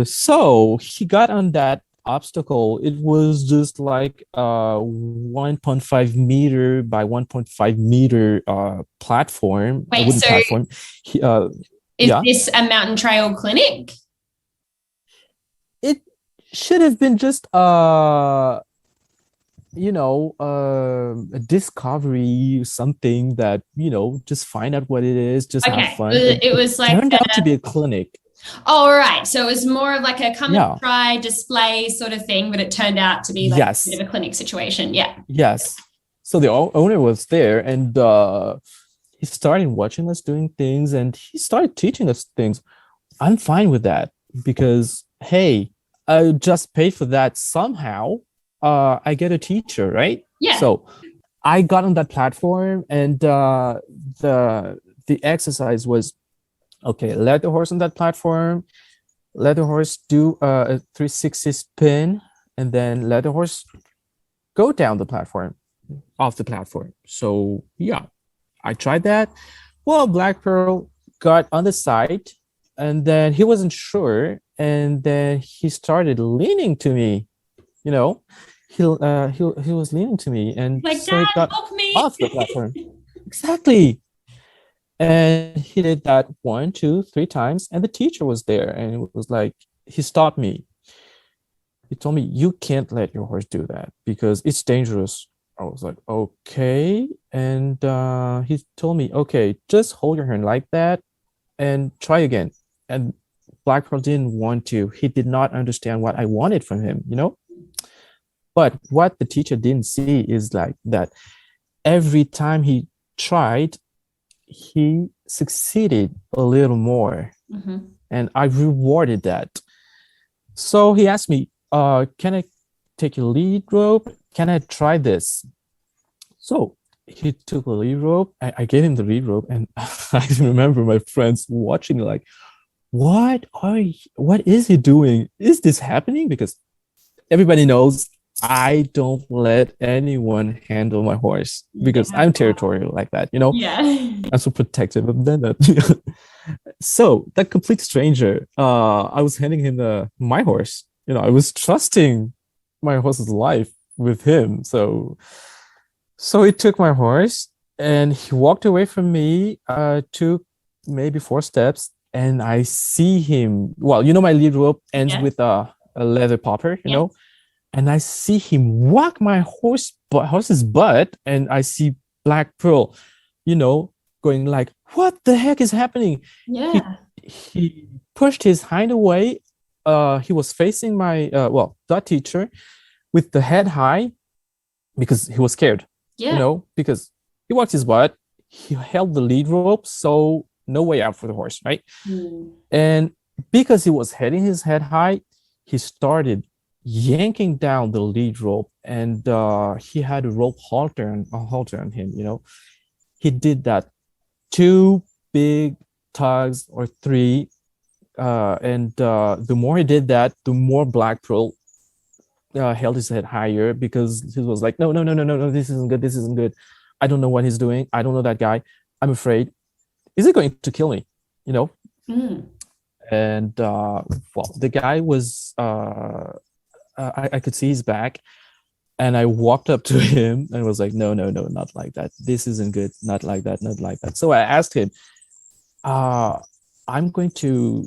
Speaker 2: So he got on that obstacle. It was just like 1.5 meter by 1.5 meter platform.
Speaker 1: Wait,
Speaker 2: wooden
Speaker 1: so
Speaker 2: platform. He,
Speaker 1: is
Speaker 2: yeah,
Speaker 1: this a mountain trail clinic?
Speaker 2: it should have been just a discovery, something that, just find out what it is, just have
Speaker 1: Okay,
Speaker 2: fun.
Speaker 1: it was like
Speaker 2: turned out to be a clinic.
Speaker 1: Oh, right. So it was more of like a come
Speaker 2: Yeah.
Speaker 1: and try display sort of thing, but it turned out to be like
Speaker 2: Yes.
Speaker 1: a bit of a clinic situation. Yeah.
Speaker 2: Yes. So the owner was there, and he started watching us doing things, and he started teaching us things. I'm fine with that because, hey, I just paid for that somehow. I get a teacher, right?
Speaker 1: Yeah.
Speaker 2: So I got on that platform, and the exercise was, okay, let the horse on that platform, let the horse do a 360 spin, and then let the horse go down the platform, off the platform. So yeah, I tried that. Well, Black Pearl got on the side, and then he wasn't sure, and then he started leaning to me. He was leaning to me, and
Speaker 1: like,
Speaker 2: so he
Speaker 1: Dad,
Speaker 2: got
Speaker 1: help me.
Speaker 2: off the platform. Exactly. And he did that 1, 2, 3 times, and the teacher was there, and it was like, he stopped me. He told me, you can't let your horse do that because it's dangerous. I was like, okay. And he told me, okay, just hold your hand like that and try again. And Black Pearl didn't want to. He did not understand what I wanted from him, But what the teacher didn't see is like that every time he tried, he succeeded a little more.
Speaker 1: Mm-hmm.
Speaker 2: And I rewarded that. So he asked me, can I take your lead rope? Can I try this? So he took the lead rope. I gave him the lead rope, and I remember my friends watching like, what is he doing? Is this happening? Because everybody knows I don't let anyone handle my horse because I'm territorial like that,
Speaker 1: Yeah.
Speaker 2: I'm so protective of them. So that complete stranger, I was handing him my horse. I was trusting my horse's life with him. So he took my horse and he walked away from me, took maybe 4 steps, and I see him. Well, my lead rope ends with a leather popper, and I see him whack my horse's butt, and I see Black Pearl, going like, what the heck is happening?
Speaker 1: Yeah.
Speaker 2: He pushed his hind away. He was facing my that teacher with the head high because he was scared.
Speaker 1: Yeah.
Speaker 2: Because he walked his butt. He held the lead rope, so no way out for the horse, right? And because he was heading his head high, he started yanking down the lead rope, and he had a rope halter on him. He did that 2 big tugs or 3, and the more he did that, the more Black Pearl held his head higher because he was like, no, this isn't good. I don't know what he's doing. I don't know that guy. I'm afraid. Is he going to kill me? And the guy was I could see his back, and I walked up to him and was like, no, not like that. This isn't good. Not like that. So I asked him, I'm going to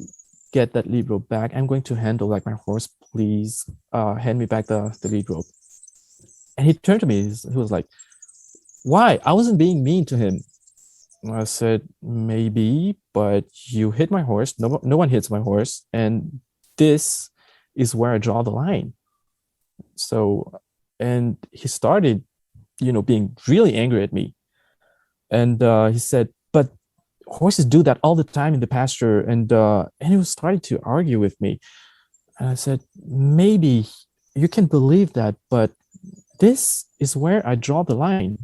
Speaker 2: get that lead rope back. I'm going to handle like my horse. Please hand me back the lead rope. And he turned to me. He was like, why? I wasn't being mean to him. I said, maybe, but you hit my horse. No one hits my horse. And this is where I draw the line. So, and he started, being really angry at me. And he said, but horses do that all the time in the pasture. And he was starting to argue with me. And I said, maybe you can believe that, but this is where I draw the line.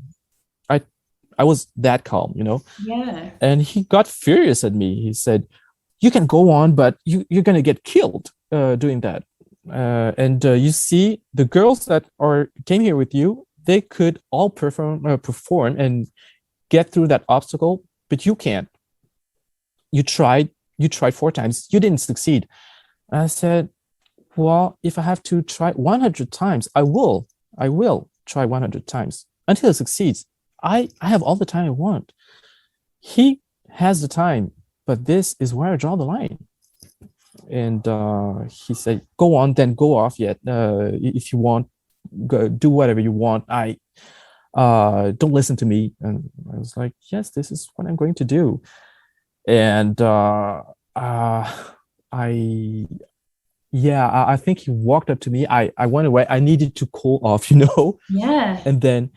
Speaker 2: I was that calm,
Speaker 1: Yeah.
Speaker 2: And he got furious at me. He said, you can go on, but you're going to get killed doing that. And you see, the girls that came here with you, they could all perform and get through that obstacle, but you can't. You tried 4 times. You didn't succeed. And I said, well, if I have to try 100 times, I will try 100 times until it succeeds. I have all the time I want. He has the time, but this is where I draw the line. And he said, go on, then go off yet. If you want, go do whatever you want. Don't listen to me. And I was like, yes, this is what I'm going to do. And I think he walked up to me. I went away. I needed to cool off,
Speaker 1: Yeah.
Speaker 2: And then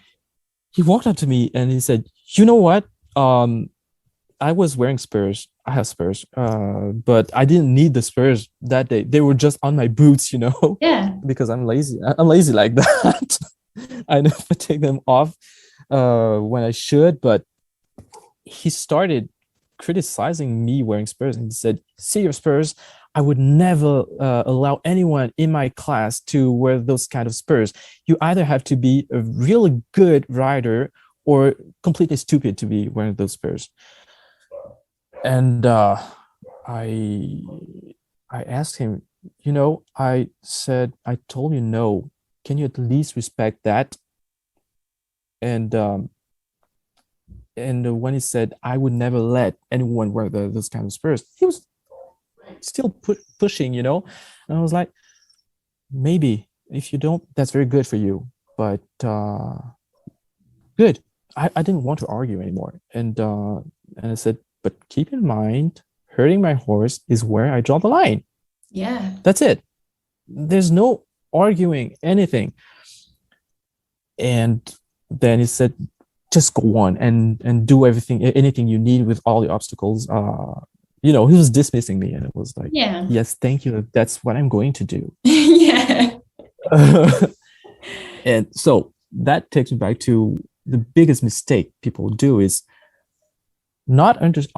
Speaker 2: he walked up to me and he said, you know what? I was wearing spurs. I have spurs, but I didn't need the spurs that day. They were just on my boots,
Speaker 1: Yeah.
Speaker 2: because I'm lazy. I'm lazy like that. I never take them off when I should, but he started criticizing me wearing spurs, and he said, see your spurs. I would never allow anyone in my class to wear those kind of spurs. You either have to be a really good rider or completely stupid to be wearing those spurs. And I asked him, I said, I told you no. Can you at least respect that? And when he said, I would never let anyone wear those kind of spurs, he was still pushing, And I was like, maybe if you don't, that's very good for you. But good. I didn't want to argue anymore. And I said, but keep in mind, hurting my horse is where I draw the line.
Speaker 1: Yeah.
Speaker 2: That's it. There's no arguing anything. And then he said, just go on and do anything you need with all the obstacles. He was dismissing me, and it was like,
Speaker 1: yeah,
Speaker 2: yes, thank you. That's what I'm going to do.
Speaker 1: Yeah.
Speaker 2: And so that takes me back to the biggest mistake people do is not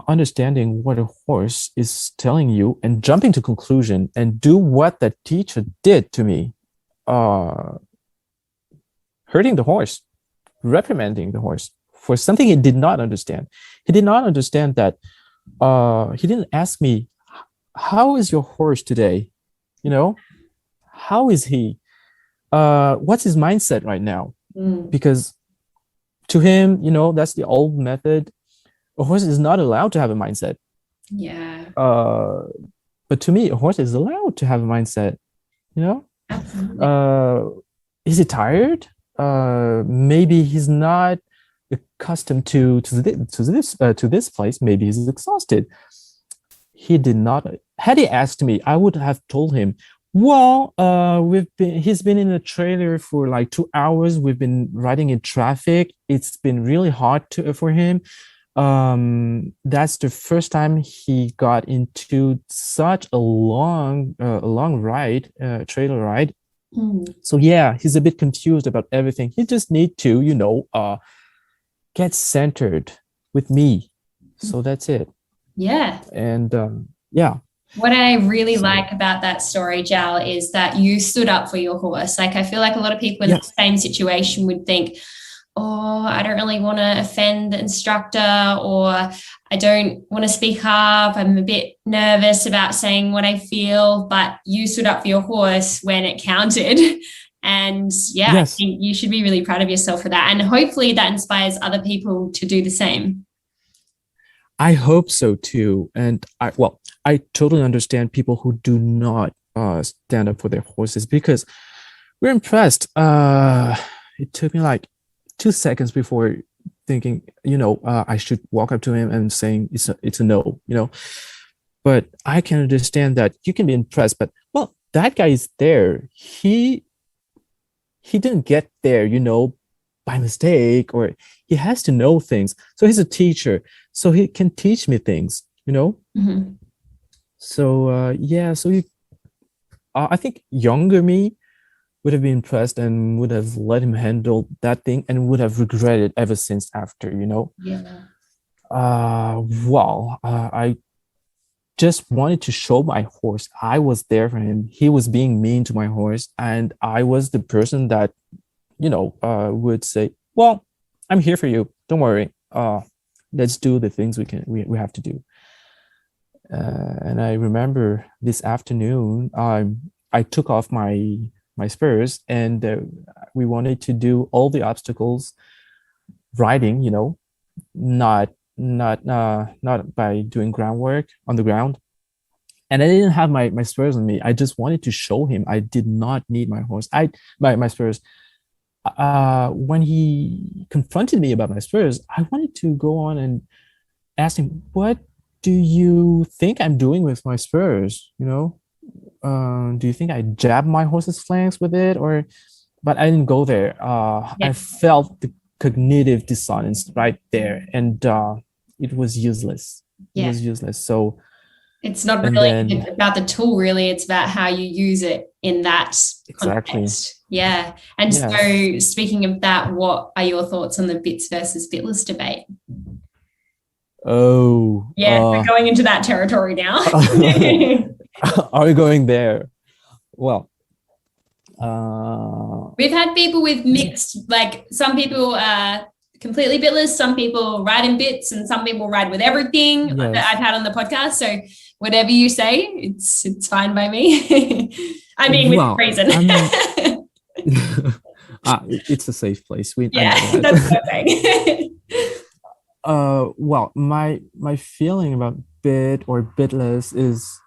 Speaker 2: understanding what a horse is telling you and jumping to conclusion and do what the teacher did to me, hurting the horse, reprimanding the horse for something he did not understand. He did not understand that. He didn't ask me, how is your horse today? How is he? What's his mindset right now? Because to him, that's the old method. A horse is not allowed to have a mindset.
Speaker 1: Yeah.
Speaker 2: But to me, a horse is allowed to have a mindset.
Speaker 1: Absolutely.
Speaker 2: Is he tired? Maybe he's not accustomed to this place. Maybe he's exhausted. He did not. Had he asked me, I would have told him, well, he's been in a trailer for like 2 hours. We've been riding in traffic. It's been really hard for him. That's the first time he got into such a long ride, trailer ride. So yeah, he's a bit confused about everything. He just need to, get centered with me. So that's it.
Speaker 1: Yeah.
Speaker 2: And yeah.
Speaker 1: What I really like about that story, Jal, is that you stood up for your horse. Like, I feel like a lot of people in the same situation would think, oh, I don't really want to offend the instructor, or I don't want to speak up. I'm a bit nervous about saying what I feel, but you stood up for your horse when it counted. And I think you should be really proud of yourself for that. And hopefully that inspires other people to do the same.
Speaker 2: I hope so too. And I totally understand people who do not stand up for their horses, because we're impressed. It took me like 2 seconds before thinking, I should walk up to him and saying it's a no, But I can understand that you can be impressed, but that guy is there. He didn't get there, by mistake, or he has to know things. So he's a teacher, so he can teach me things, you know.
Speaker 1: Mm-hmm.
Speaker 2: So yeah, so I think younger me would have been impressed and would have let him handle that thing and would have regretted ever since after, you know.
Speaker 1: Yeah.
Speaker 2: I just wanted to show my horse I was there for him. He was being mean to my horse, and I was the person that, you know, would say, well, I'm here for you, don't worry, let's do the things we have to do. And I remember this afternoon, I took off my spurs, and we wanted to do all the obstacles riding, you know, not by doing groundwork on the ground. And I didn't have my spurs on me. I just wanted to show him I did not need my horse. My spurs. When he confronted me about my spurs, I wanted to go on and ask him, what do you think I'm doing with my spurs? You know, do you think I jab my horse's flanks with it? Or, but I didn't go there. I felt the cognitive dissonance right there, and it was useless. It was useless. So
Speaker 1: it's not really about the tool, really. It's about how you use it in that context. Yeah. And so speaking of that, what are your thoughts on the bits versus bitless debate?
Speaker 2: Oh.
Speaker 1: Yeah, we're going into that territory now.
Speaker 2: Are we going there? Well,
Speaker 1: we've had people with mixed, like some people completely bitless, some people ride in bits, and some people ride with everything that I've had on the podcast. So whatever you say, it's fine by me. I mean, with reason.
Speaker 2: It's a safe place.
Speaker 1: That's perfect.
Speaker 2: Well, my feeling about bit or bitless is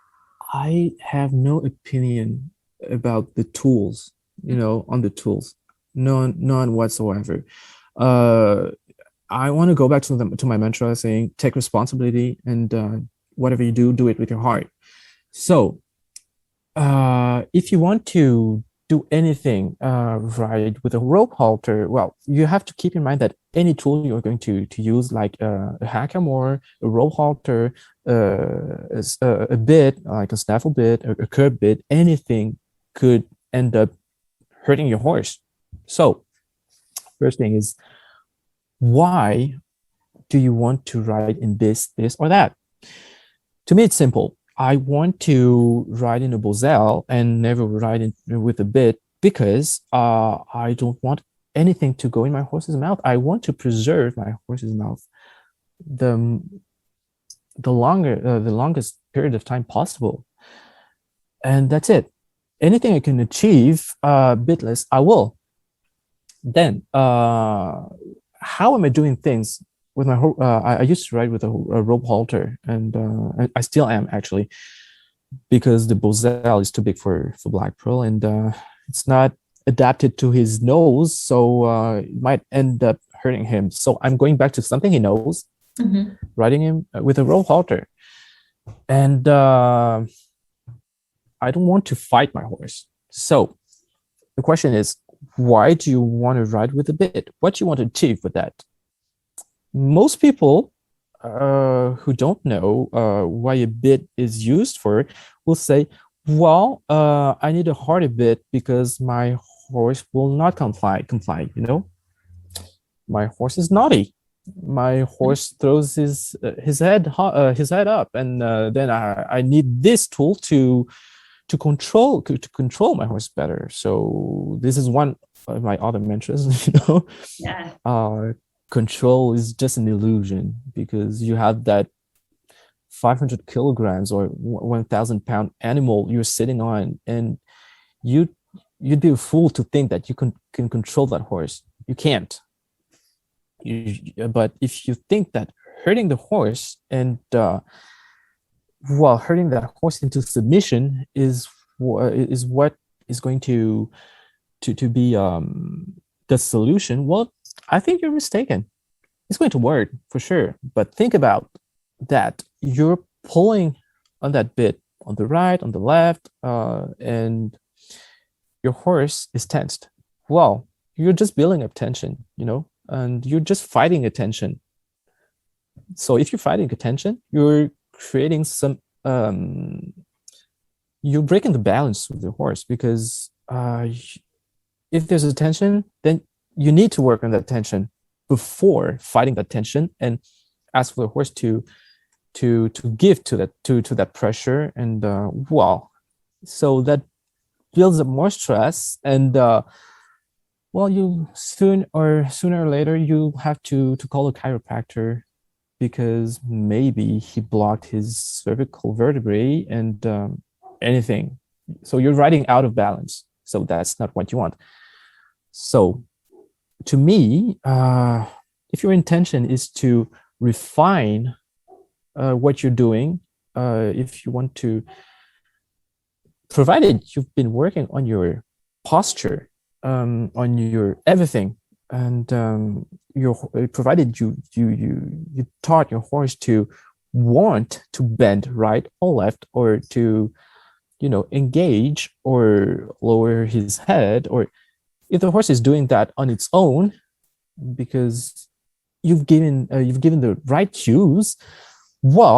Speaker 2: I have no opinion about the tools, you know, on the tools, none whatsoever. I want to go back to my mantra saying, take responsibility, and whatever you do it with your heart. So if you want to do anything right with a rope halter, well, you have to keep in mind that any tool you're going to use, like a hackamore, a rope halter, a bit like a snaffle bit, a curb bit, anything could end up hurting your horse. So first thing is, why do you want to ride in this or that? To me, it's simple. I want to ride in a 𝑉𝒐𝒂𝒏𝒔 and never ride with a bit because I don't want anything to go in my horse's mouth. I want to preserve my horse's mouth the longest period of time possible, and that's it. Anything I can achieve bitless, I will. Then, how am I doing things with my horse? I used to ride with a rope halter, and I still am actually, because the 𝑉𝒐𝒂𝒏𝒔 is too big for Black Pearl, and it's not adapted to his nose, so it might end up hurting him. So I'm going back to something he knows, riding him with a rope halter, and I don't want to fight my horse. So the question is, why do you want to ride with a bit? What do you want to achieve with that? Most people who don't know why a bit is used for will say, well, I need a harder bit because my horse will not comply, you know? My horse is naughty. My horse throws his head up, and then I need this tool to control my horse better. So this is one of my other mantras, you know. Control is just an illusion, because you have that 500 kilograms or 1,000-pound animal you're sitting on, and you'd be a fool to think that you can control that horse. You can't. But if you think that hurting the horse and hurting that horse into submission is what is going to be the solution, well, I think you're mistaken. It's going to work for sure, but think about that. You're pulling on that bit on the right, on the left, and your horse is tensed. Well, you're just building up tension, and you're just fighting attention. So if you're fighting attention, you're creating some, you're breaking the balance with the horse, because if there's a tension, then you need to work on that tension before fighting that tension, and ask for the horse to give to that pressure, and so that builds up more stress, and you sooner or later you have to call a chiropractor, because maybe he blocked his cervical vertebrae and anything. So you're riding out of balance. So that's not what you want. So to me, if your intention is to refine what you're doing, if you want to, provided you've been working on your posture, on your everything, and provided you taught your horse to want to bend right or left, or to engage or lower his head, or if the horse is doing that on its own because you've given the right cues, go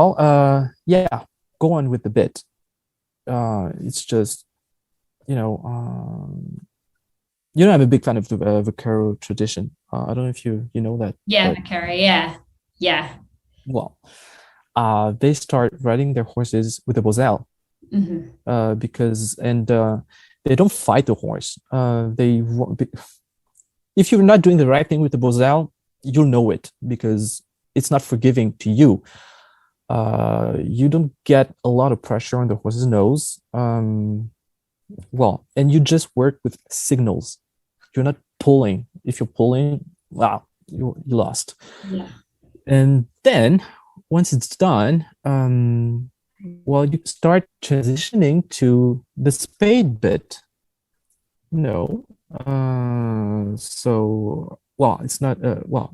Speaker 2: on with the bit. It's just, I'm a big fan of the vaquero tradition. I don't know if you know that.
Speaker 1: Yeah, vaquero. Yeah.
Speaker 2: Well, they start riding their horses with a 𝒆𝒊, because they don't fight the horse. If you're not doing the right thing with the 𝒆𝒊, you'll know it, because it's not forgiving to you. You don't get a lot of pressure on the horse's nose. And you just work with signals. You're not pulling. If you're pulling, you lost. Yeah. And then once it's done, you start transitioning to the spade bit. It's not,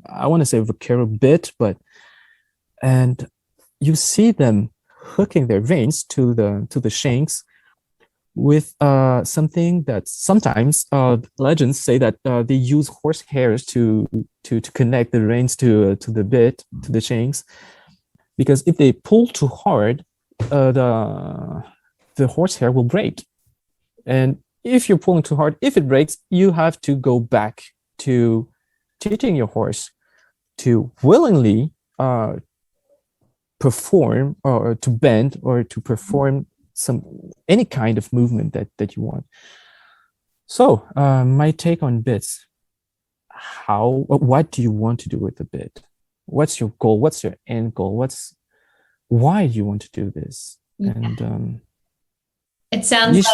Speaker 2: I want to say vaquero bit, and you see them hooking their reins to the shanks with something that sometimes legends say that they use horse hairs to connect the reins to the bit, to the shanks, because if they pull too hard, the horse hair will break. And if you're pulling too hard, if it breaks, you have to go back to teaching your horse to willingly perform, or to bend, or to perform any kind of movement that you want. So my take on bits: what do you want to do with the bit? What's your goal? What's your end goal? Why do you want to do this? Yeah. And
Speaker 1: it sounds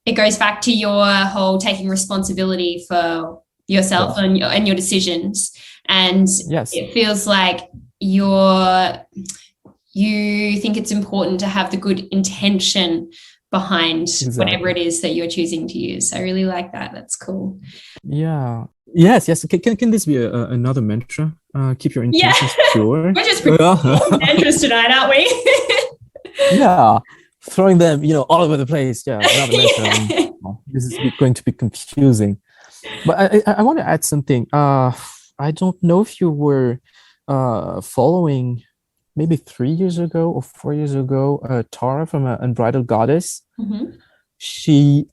Speaker 1: it goes back to your whole taking responsibility for yourself, yes, and your decisions. And yes, it feels like you think it's important to have the good intention behind whatever it is that you're choosing to use. I really like that. That's cool.
Speaker 2: Yeah. Yes. Can this be another mantra? Keep your intentions pure.
Speaker 1: We're just mantras tonight, aren't we?
Speaker 2: Yeah. Throwing them, all over the place. Yeah. Another mantra. This is going to be confusing. But I want to add something. I don't know if you were following maybe 3 years ago or 4 years ago, Tara from Unbridled Goddess. Mm-hmm. She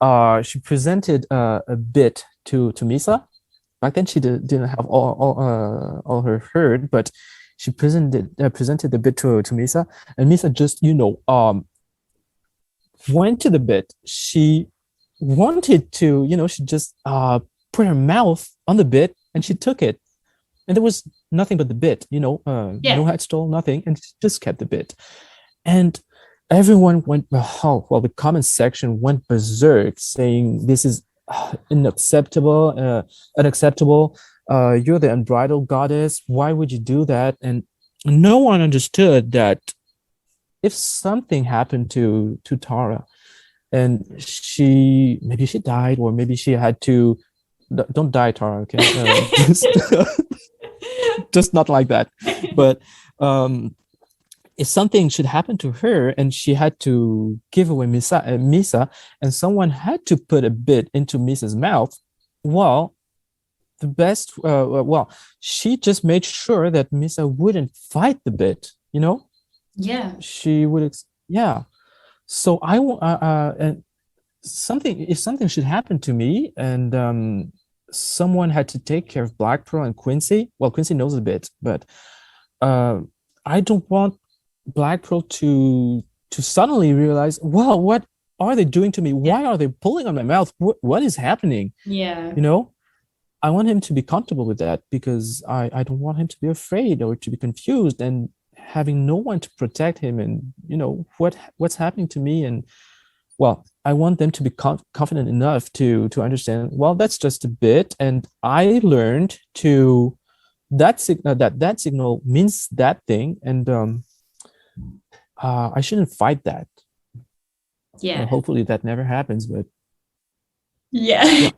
Speaker 2: presented a bit to Misa. Back then she didn't have all her herd, but she presented the bit to Misa, and Misa just went to the bit. She wanted to, she just put her mouth on the bit, and she took it. And there was nothing but the bit, no headstall, nothing, and just kept the bit. And everyone went, the comment section went berserk, saying this is unacceptable. You're the unbridled goddess. Why would you do that? And no one understood that if something happened to Tara, and maybe she died, or maybe she had to. Don't die, Tara. Okay. Just not like that. But if something should happen to her and she had to give away Misa, and someone had to put a bit into Misa's mouth, the best. Well, she just made sure that Misa wouldn't fight the bit. You know,
Speaker 1: Yeah.
Speaker 2: she would. Yeah. So and something, if something should happen to me, and someone had to take care of Black Pearl and Quincy. Well, Quincy knows a bit, but I don't want Black Pearl to suddenly realize, well, what are they doing to me? Why are they pulling on my mouth? What is happening?
Speaker 1: Yeah.
Speaker 2: You know, I want him to be comfortable with that, because I don't want him to be afraid or to be confused and having no one to protect him, and you know what's happening to me. And well, I want them to be confident enough to understand, well, that's just a bit, and I learned to that signal means that thing, and I shouldn't fight that.
Speaker 1: Yeah.
Speaker 2: Hopefully that never happens, but
Speaker 1: yeah.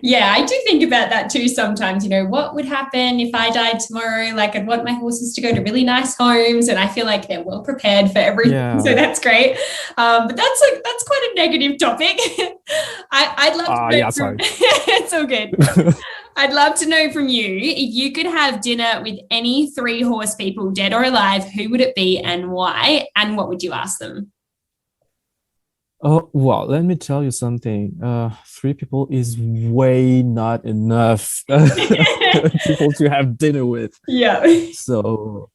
Speaker 1: Yeah, I do think about that too sometimes. You know, what would happen if I died tomorrow? Like, I'd want my horses to go to really nice homes, and I feel like they're well prepared for everything.
Speaker 2: Yeah.
Speaker 1: So that's great. But that's quite a negative topic. I'd love to know
Speaker 2: yeah, sorry.
Speaker 1: it's all good. I'd love to know from you, if you could have dinner with any 3 horse people, dead or alive, who would it be and why? And what would you ask them?
Speaker 2: Oh, well, let me tell you something. 3 people is way not enough people to have dinner with.
Speaker 1: Yeah.
Speaker 2: So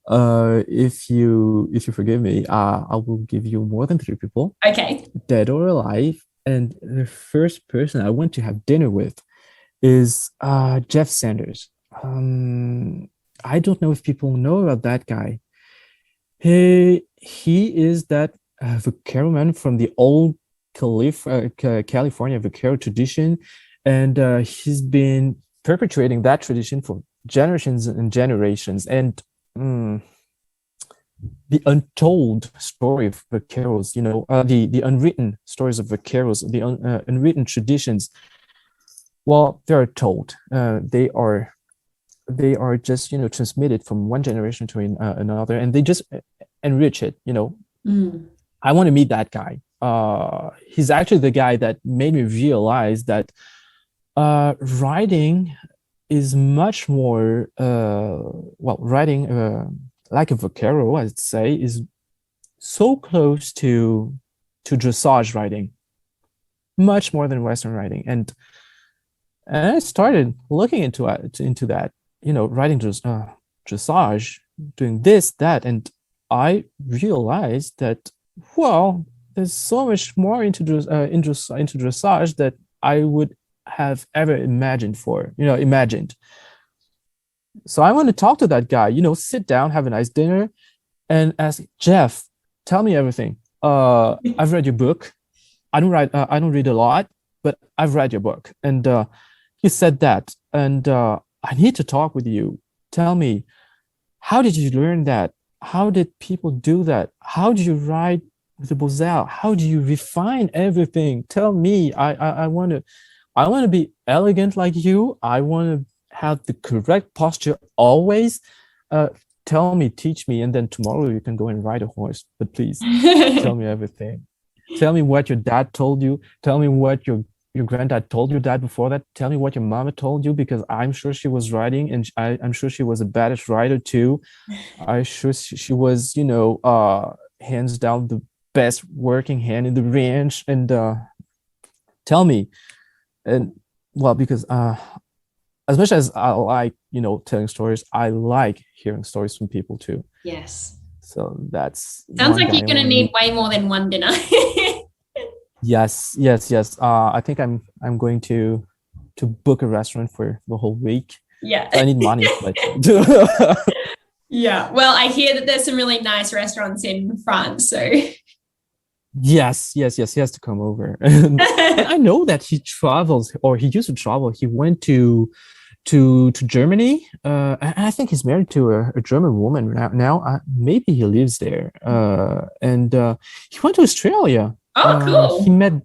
Speaker 2: if you forgive me, I will give you more than 3 people,
Speaker 1: Okay.
Speaker 2: dead or alive. And the first person I want to have dinner with is Jeff Sanders. I don't know if people know about that guy. He is that vaquero man from the old California vaquero tradition, and he's been perpetuating that tradition for generations and generations. And the untold story of vaqueros, you know, the unwritten stories of vaqueros, the unwritten traditions, well, they are told. They are just, you know, transmitted from one generation to another, and they just enrich it, you know. I want to meet that guy. He's actually the guy that made me realize that riding is much more, riding like a vaquero, I'd say, is so close to dressage riding, much more than Western riding. And I started looking into that, you know, riding dressage, doing this, that, and I realized that, well, there's so much more into dressage that I would have ever imagined. So I want to talk to that guy, you know, sit down, have a nice dinner, and ask, Jeff, tell me everything. I've read your book. I don't read a lot, but I've read your book. And he said that, and I need to talk with you. Tell me, how did you learn that? How did people do that? How do you ride with the Bosal? How do you refine everything? Tell me. I want to be elegant like you. I want to have the correct posture always. Tell me, teach me, and then tomorrow you can go and ride a horse. But please tell me everything. Tell me what your dad told you. Tell me what your granddad told your dad before that. Tell me what your mama told you, because I'm sure she was riding, and I'm sure she was a badass rider too. I'm sure she was, you know, hands down the best working hand in the ranch. And tell me, and well, because as much as I like, you know, telling stories, I like hearing stories from people too.
Speaker 1: Yes.
Speaker 2: So that's
Speaker 1: sounds like you're going to need way more than one dinner.
Speaker 2: Yes. I think I'm going to book a restaurant for the whole week.
Speaker 1: Yeah.
Speaker 2: So I need money. But
Speaker 1: yeah. Well, I hear that there's some really nice restaurants in France. So
Speaker 2: yes, he has to come over. And I know that he travels, or he used to travel. He went to Germany. And I think he's married to a German woman now. Maybe he lives there. And he went to Australia.
Speaker 1: Oh, cool.
Speaker 2: He met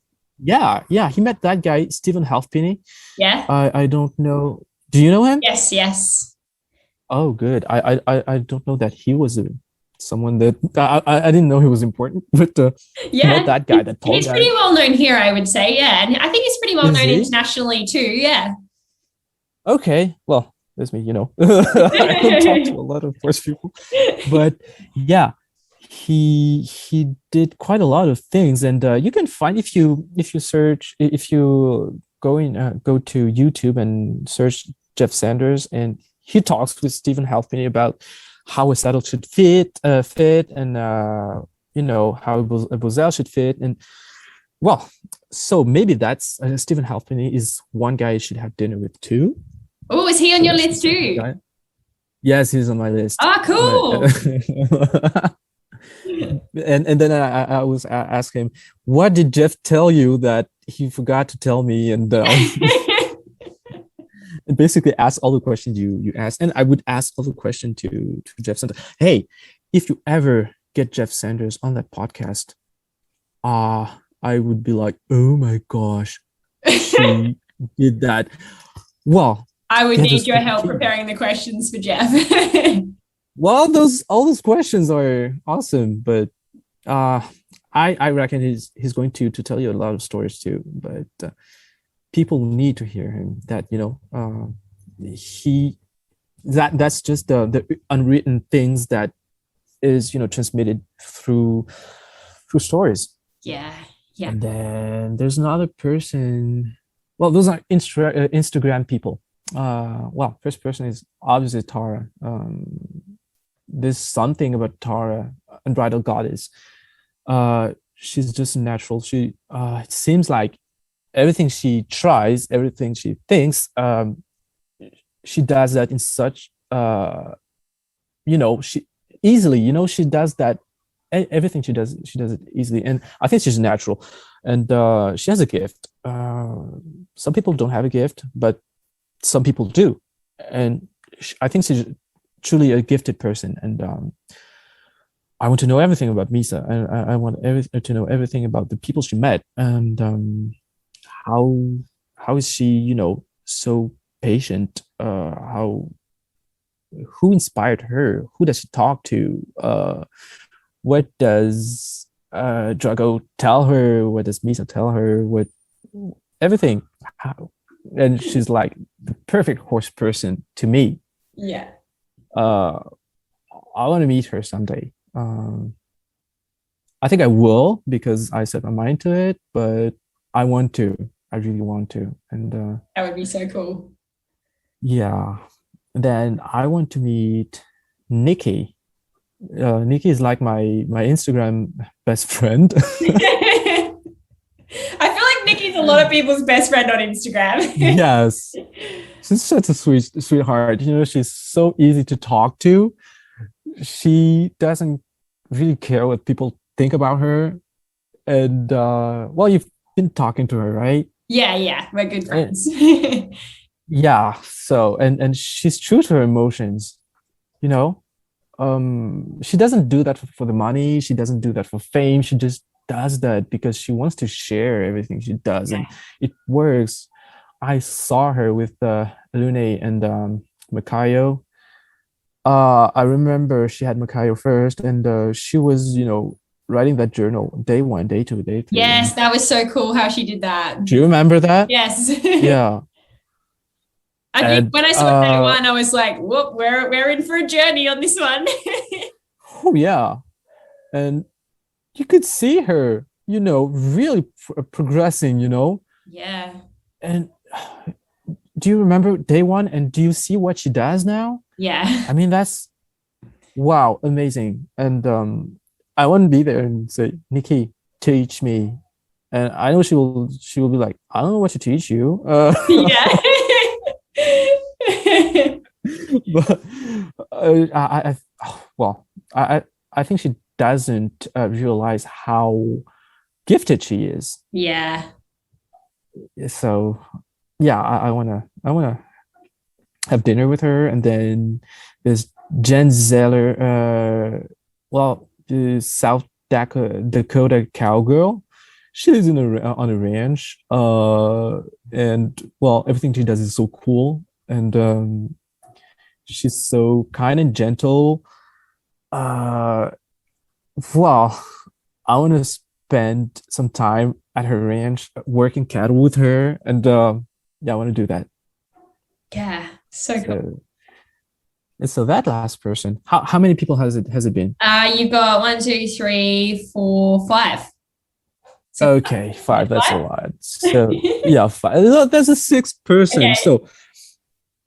Speaker 2: that guy, Stephen Halfpenny.
Speaker 1: Yeah.
Speaker 2: I don't know. Do you know him?
Speaker 1: Yes.
Speaker 2: Oh, good. I don't know that he was someone that I didn't know he was important, but
Speaker 1: yeah,
Speaker 2: that guy, that tall
Speaker 1: he's
Speaker 2: guy.
Speaker 1: pretty well known here, I would say. Yeah, and I think he's pretty well known internationally too. Yeah.
Speaker 2: Okay, well, that's me, you know. I don't talk to a lot of horse people, but yeah, he did quite a lot of things, and you can find if you search if you go to YouTube and search Jeff Sanders, and he talks with Stephen Halfpenny about how a saddle should fit, and how a Boselle should fit, and well, so maybe that's Stephen Halfpenny is one guy you should have dinner with too.
Speaker 1: Oh, is he on your list too?
Speaker 2: Guy. Yes, he's on my list.
Speaker 1: Ah, cool.
Speaker 2: And then I was asked him, what did Jeff tell you that he forgot to tell me? And basically ask all the questions you asked, and I would ask all the questions to Jeff Sanders. Hey, if you ever get Jeff Sanders on that podcast, I would be like, oh my gosh, she did that. Well,
Speaker 1: I would need your help preparing the questions for Jeff.
Speaker 2: Well, all those questions are awesome, but I reckon he's going to tell you a lot of stories too. But people need to hear him. That that's just the unwritten things that is transmitted through stories.
Speaker 1: Yeah.
Speaker 2: And then there's another person. Well, those are Instagram people. Well, first person is obviously Tara. There's something about Tara, Unbridled Goddess. She's just natural. She it seems like everything she tries, everything she thinks, she does that in such she easily, she does that. Everything she does it easily, and I think she's natural, and she has a gift. Some people don't have a gift, but some people do, and I think she's truly a gifted person. And I want to know everything about Misa, and I want to know everything about the people she met, and how is she, so patient? Who inspired her? Who does she talk to? What does Drago tell her? What does Misa tell her? What everything? And she's like the perfect horse person to me.
Speaker 1: Yeah.
Speaker 2: I want to meet her someday. I think I will, because I set my mind to it, but I want to. I really want to. And
Speaker 1: that would be so cool.
Speaker 2: Yeah. Then I want to meet Nikki. Nikki is like my Instagram best friend.
Speaker 1: I feel like Nikki's a lot of people's best friend on Instagram.
Speaker 2: Yes. She's such a sweetheart. She's so easy to talk to. She doesn't really care what people think about her. And well, you've been talking to her, right?
Speaker 1: Yeah. We're good friends.
Speaker 2: Yeah. So and she's true to her emotions, she doesn't do that for the money. She doesn't do that for fame. She just does that because she wants to share everything she does, and it works. I saw her with Lune and 𝒂𝒅𝒂𝒏'𝒔. I remember she had 𝒂𝒂𝒏𝒔 first, and she was, writing that journal day 1, day 2, day 3.
Speaker 1: Yes, that was so cool how she did that.
Speaker 2: Do you remember that?
Speaker 1: Yes.
Speaker 2: Yeah.
Speaker 1: I think when I saw day 1, I was like, whoop, we're in for a journey on this one.
Speaker 2: Oh, yeah. And you could see her, really progressing,
Speaker 1: Yeah.
Speaker 2: And do you remember day 1? And do you see what she does now?
Speaker 1: Yeah.
Speaker 2: I mean, that's, wow, amazing. And I want to be there and say, Nikki, teach me. And I know she will be like, I don't know what to teach you.
Speaker 1: Yeah.
Speaker 2: But I think she doesn't realize how gifted she is.
Speaker 1: Yeah.
Speaker 2: So yeah, I wanna have dinner with her. And then there's Jen Zeller, the South Dakota cowgirl. She lives on a ranch, and well, everything she does is so cool, and she's so kind and gentle. I want to spend some time at her ranch working cattle with her, and I want to do that.
Speaker 1: Yeah, so cool.
Speaker 2: So that last person, how many people has it been?
Speaker 1: You've got 1, 2, 3, 4, 5.
Speaker 2: Okay, 5. That's a
Speaker 1: Five?
Speaker 2: lot. So yeah, 5. Look, that's a 6th person.
Speaker 1: Okay.
Speaker 2: So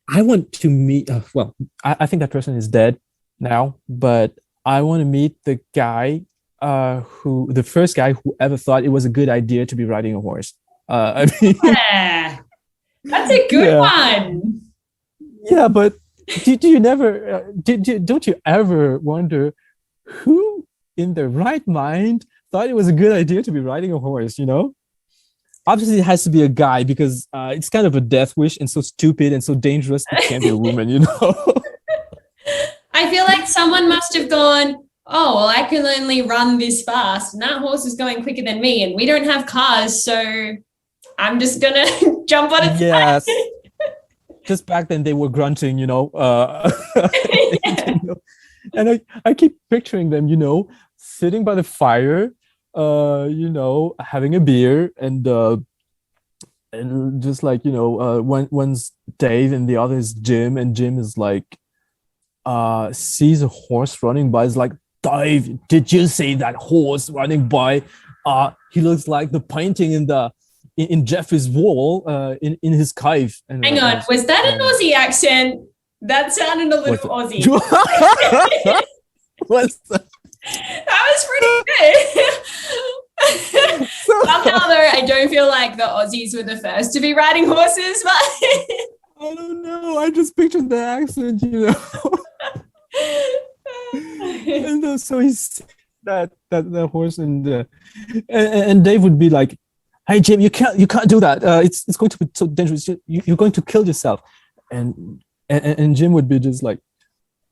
Speaker 2: I want to meet. Well, I think that person is dead now, but I want to meet the guy, the first guy who ever thought it was a good idea to be riding a horse. I mean,
Speaker 1: Yeah, that's a good
Speaker 2: yeah,
Speaker 1: one.
Speaker 2: yeah. But do you never? Don't you ever wonder who in their right mind thought it was a good idea to be riding a horse? Obviously it has to be a guy because it's kind of a death wish and so stupid and so dangerous. It can't be a woman.
Speaker 1: I feel like someone must have gone, oh, well, I can only run this fast, and that horse is going quicker than me, and we don't have cars, so I'm just gonna jump on its back.
Speaker 2: Yes. Just back then they were grunting,
Speaker 1: Yeah.
Speaker 2: and I keep picturing them, sitting by the fire, having a beer and just like, one's Dave and the other is Jim, and Jim is like, sees a horse running by, is like, Dave, did you see that horse running by? He looks like the painting in Jeffrey's wall, in his cave. And,
Speaker 1: Hang on, was that an Aussie accent? That sounded a little Aussie.
Speaker 2: What's that?
Speaker 1: That was pretty good. Somehow, though, I don't feel like the Aussies were the first to be riding horses, but
Speaker 2: I don't know. I just pictured the accent, And so he's that horse, and Dave would be like, "Hey Jim, you can't do that. It's going to be so dangerous. You're going to kill yourself." And Jim would be just like,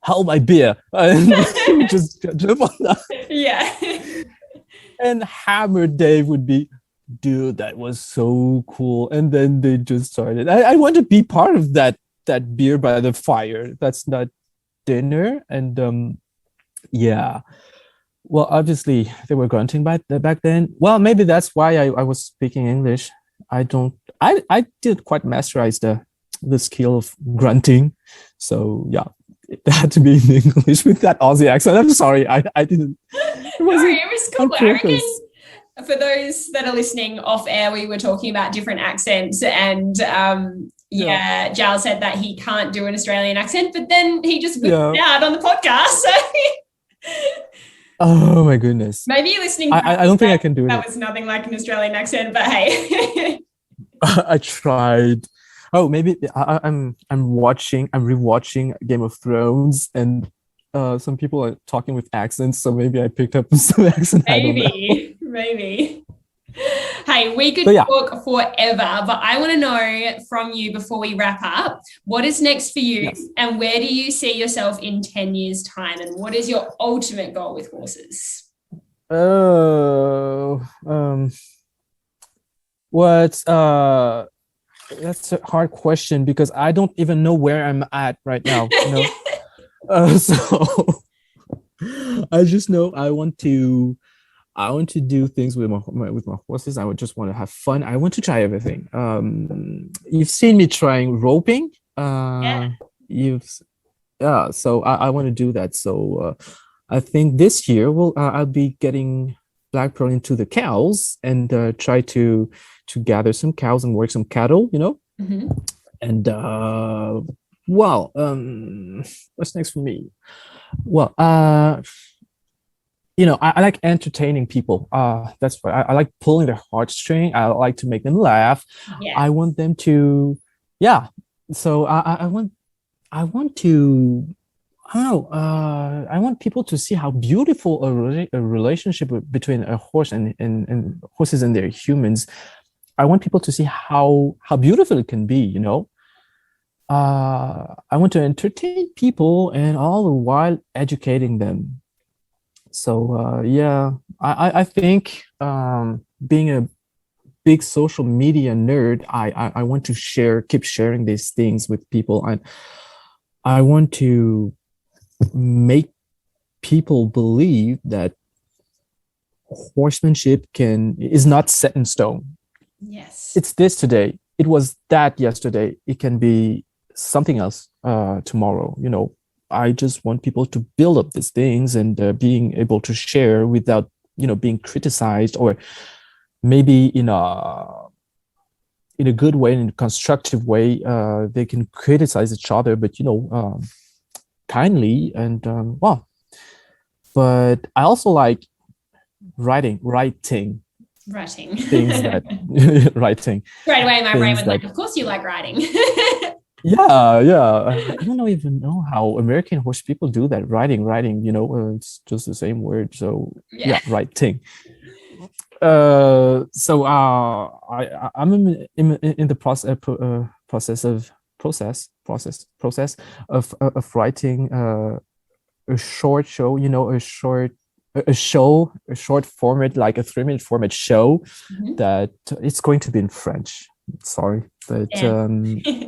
Speaker 2: "Hold my beer," and he would just jump on that.
Speaker 1: Yeah.
Speaker 2: And Hammer Dave would be, "Dude, that was so cool." And then they just started. I want to be part of that beer by the fire. That's not dinner. And yeah. Well, obviously they were grunting back then. Well, maybe that's why I was speaking English. I did quite masterize the skill of grunting. So yeah, it had to be in English with that Aussie accent. I'm sorry, I didn't.
Speaker 1: It was cool. I reckon for those that are listening off air, we were talking about different accents, and Jal said that he can't do an Australian accent, but then he just whipped it out on the podcast. So
Speaker 2: oh my goodness.
Speaker 1: Maybe you're listening.
Speaker 2: I don't think I can do it.
Speaker 1: That was nothing like an Australian accent, but hey.
Speaker 2: I tried. Oh, maybe I'm rewatching Game of Thrones, and some people are talking with accents, so maybe I picked up some accent.
Speaker 1: Maybe. Hey, we could talk forever, but I want to know from you before we wrap up, what is next for you, and where do you see yourself in 10 years' time, and what is your ultimate goal with horses?
Speaker 2: That's a hard question because I don't even know where I'm at right now. So I just know I want to do things with my horses. I would just want to have fun. I want to try everything. You've seen me trying roping. So I want to do that. So I think this year I'll be getting black pearl into the cows and try to gather some cows and work some cattle,
Speaker 1: Mm-hmm.
Speaker 2: And what's next for me? Well, I like entertaining people. That's why I like pulling their heartstring. I like to make them laugh.
Speaker 1: Yeah.
Speaker 2: I want them to, so I want to, I don't know, I want people to see how beautiful a relationship between a horse and horses and their humans. I want people to see how beautiful it can be, I want to entertain people and all the while educating them. So I think being a big social media nerd, I want to keep sharing these things with people, and I want to make people believe that horsemanship is not set in stone.
Speaker 1: Yes.
Speaker 2: It's this today. It was that yesterday. It can be something else tomorrow. I just want people to build up these things and being able to share without being criticized, or maybe in a good way, in a constructive way. They can criticize each other, but kindly. And well, but I also like writing things that writing
Speaker 1: Straight away my brain
Speaker 2: things
Speaker 1: was
Speaker 2: that,
Speaker 1: like, of course you like writing.
Speaker 2: yeah. I don't even know how American horse people do that. Writing, it's just the same word. So yeah, writing. So I'm in the process of writing a short show, a short format, like a 3-minute format show. That it's going to be in French. Sorry, but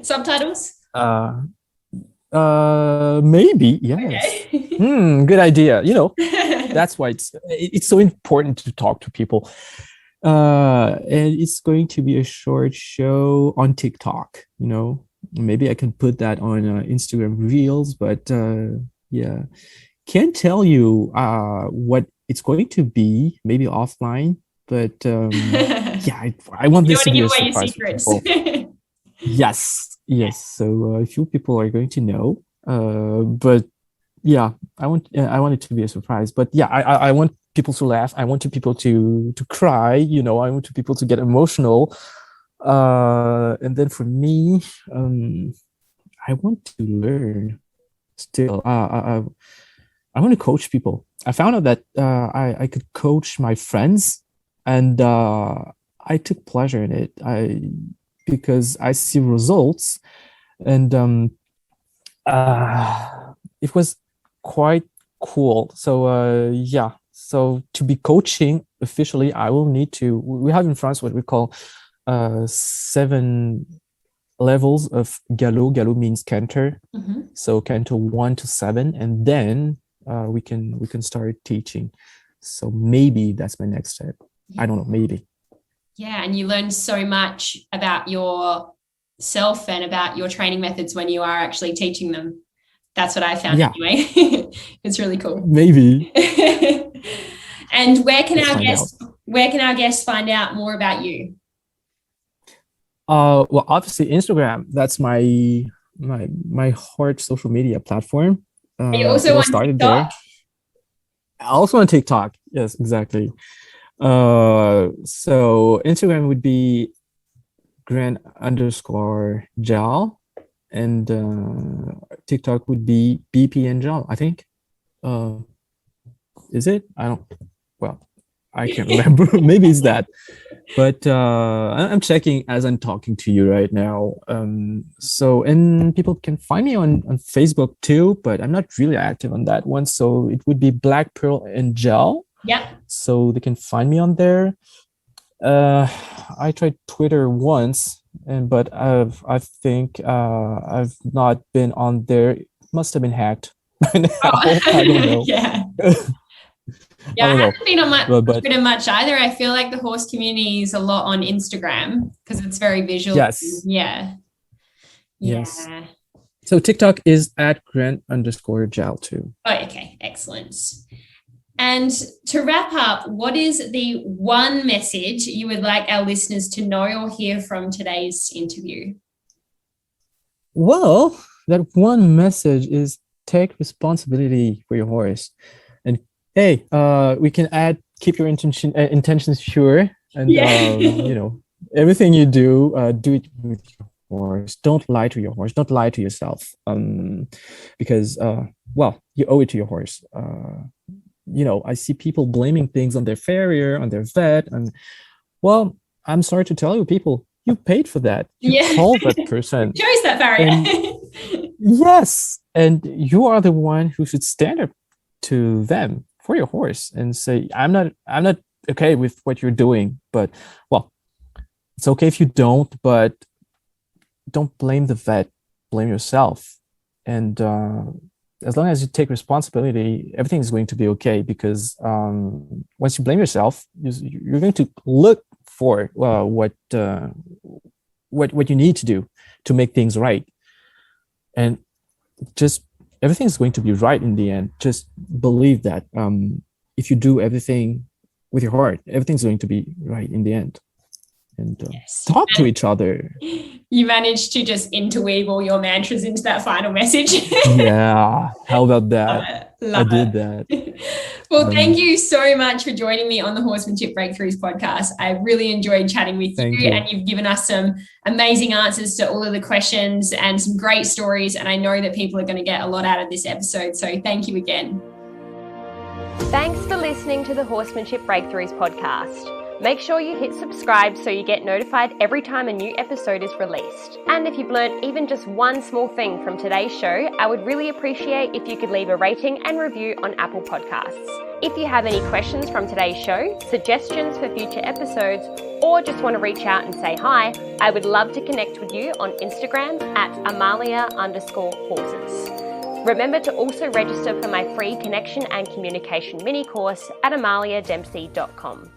Speaker 1: subtitles.
Speaker 2: Maybe, yes. Okay. Good idea. That's why it's so important to talk to people. And it's going to be a short show on TikTok. Maybe I can put that on Instagram Reels, but yeah, can't tell you what it's going to be. Maybe offline, but yeah, I want this to be a surprise for people. Yes. So a few people are going to know, but yeah, I want it to be a surprise. But yeah, I want people to laugh. I want people to cry. I want people to get emotional. And then for me, I want to learn. Still, I want to coach people. I found out that I could coach my friends, and I took pleasure in it. Because I see results, and it was quite cool. So yeah, so to be coaching officially, I will need to. We have in France what we call 7 levels of galop. Galop means canter. So canter 1 to 7, and then we can start teaching. So maybe that's my next step. I don't know, maybe.
Speaker 1: Yeah, and you learn so much about yourself and about your training methods when you are actually teaching them. That's what I found anyway. It's really cool.
Speaker 2: Maybe.
Speaker 1: And where can our guests find out more about you?
Speaker 2: Well, obviously Instagram. That's my heart social media platform.
Speaker 1: You also on
Speaker 2: started
Speaker 1: TikTok?
Speaker 2: There. Also on TikTok. Yes, exactly. So Instagram would be _Jal, and TikTok would be BP and Jal, I think. Is it? I can't remember. Maybe it's that. But I'm checking as I'm talking to you right now. So, and people can find me on Facebook too, but I'm not really active on that one. So it would be Black Pearl and Gel.
Speaker 1: Yeah.
Speaker 2: So they can find me on there. I tried Twitter once, but I think I've not been on there. It must have been hacked by now. I don't know.
Speaker 1: Yeah. Yeah, I haven't been on Twitter much either. I feel like the horse community is a lot on Instagram because it's very visual.
Speaker 2: Yes.
Speaker 1: Yeah.
Speaker 2: Yes. So TikTok is at @Grant_Jal too.
Speaker 1: Oh, okay. Excellent. And to wrap up, what is the one message you would like our listeners to know or hear from today's interview?
Speaker 2: Well, that one message is take responsibility for your horse. And hey, we can add, keep your intentions pure, and everything you do, do it with your horse. Don't lie to your horse. Don't lie to yourself. Because well, you owe it to your horse. I see people blaming things on their farrier, on their vet, and well, I'm sorry to tell you, people, you paid for that. You called that person.
Speaker 1: Chose that farrier.
Speaker 2: Yes, and you are the one who should stand up to them for your horse and say, I'm not okay with what you're doing, but well, it's okay if you don't, but don't blame the vet, blame yourself. And as long as you take responsibility, everything is going to be okay, because once you blame yourself, you're going to look for what you need to do to make things right. and just everything's going to be right in the end. Just believe that if you do everything with your heart, everything's going to be right in the end. And talk to each other.
Speaker 1: You managed to just interweave all your mantras into that final message.
Speaker 2: Yeah, how about that? I did that.
Speaker 1: Well, thank you so much for joining me on the Horsemanship Breakthroughs podcast. I really enjoyed chatting with you, and you've given us some amazing answers to all of the questions and some great stories. And I know that people are going to get a lot out of this episode. So thank you again. Thanks for listening to the Horsemanship Breakthroughs podcast. Make sure you hit subscribe so you get notified every time a new episode is released. And if you've learned even just one small thing from today's show, I would really appreciate if you could leave a rating and review on Apple Podcasts. If you have any questions from today's show, suggestions for future episodes, or just want to reach out and say hi, I would love to connect with you on Instagram at Amalia_horses. Remember to also register for my free connection and communication mini course at amaliadempsey.com.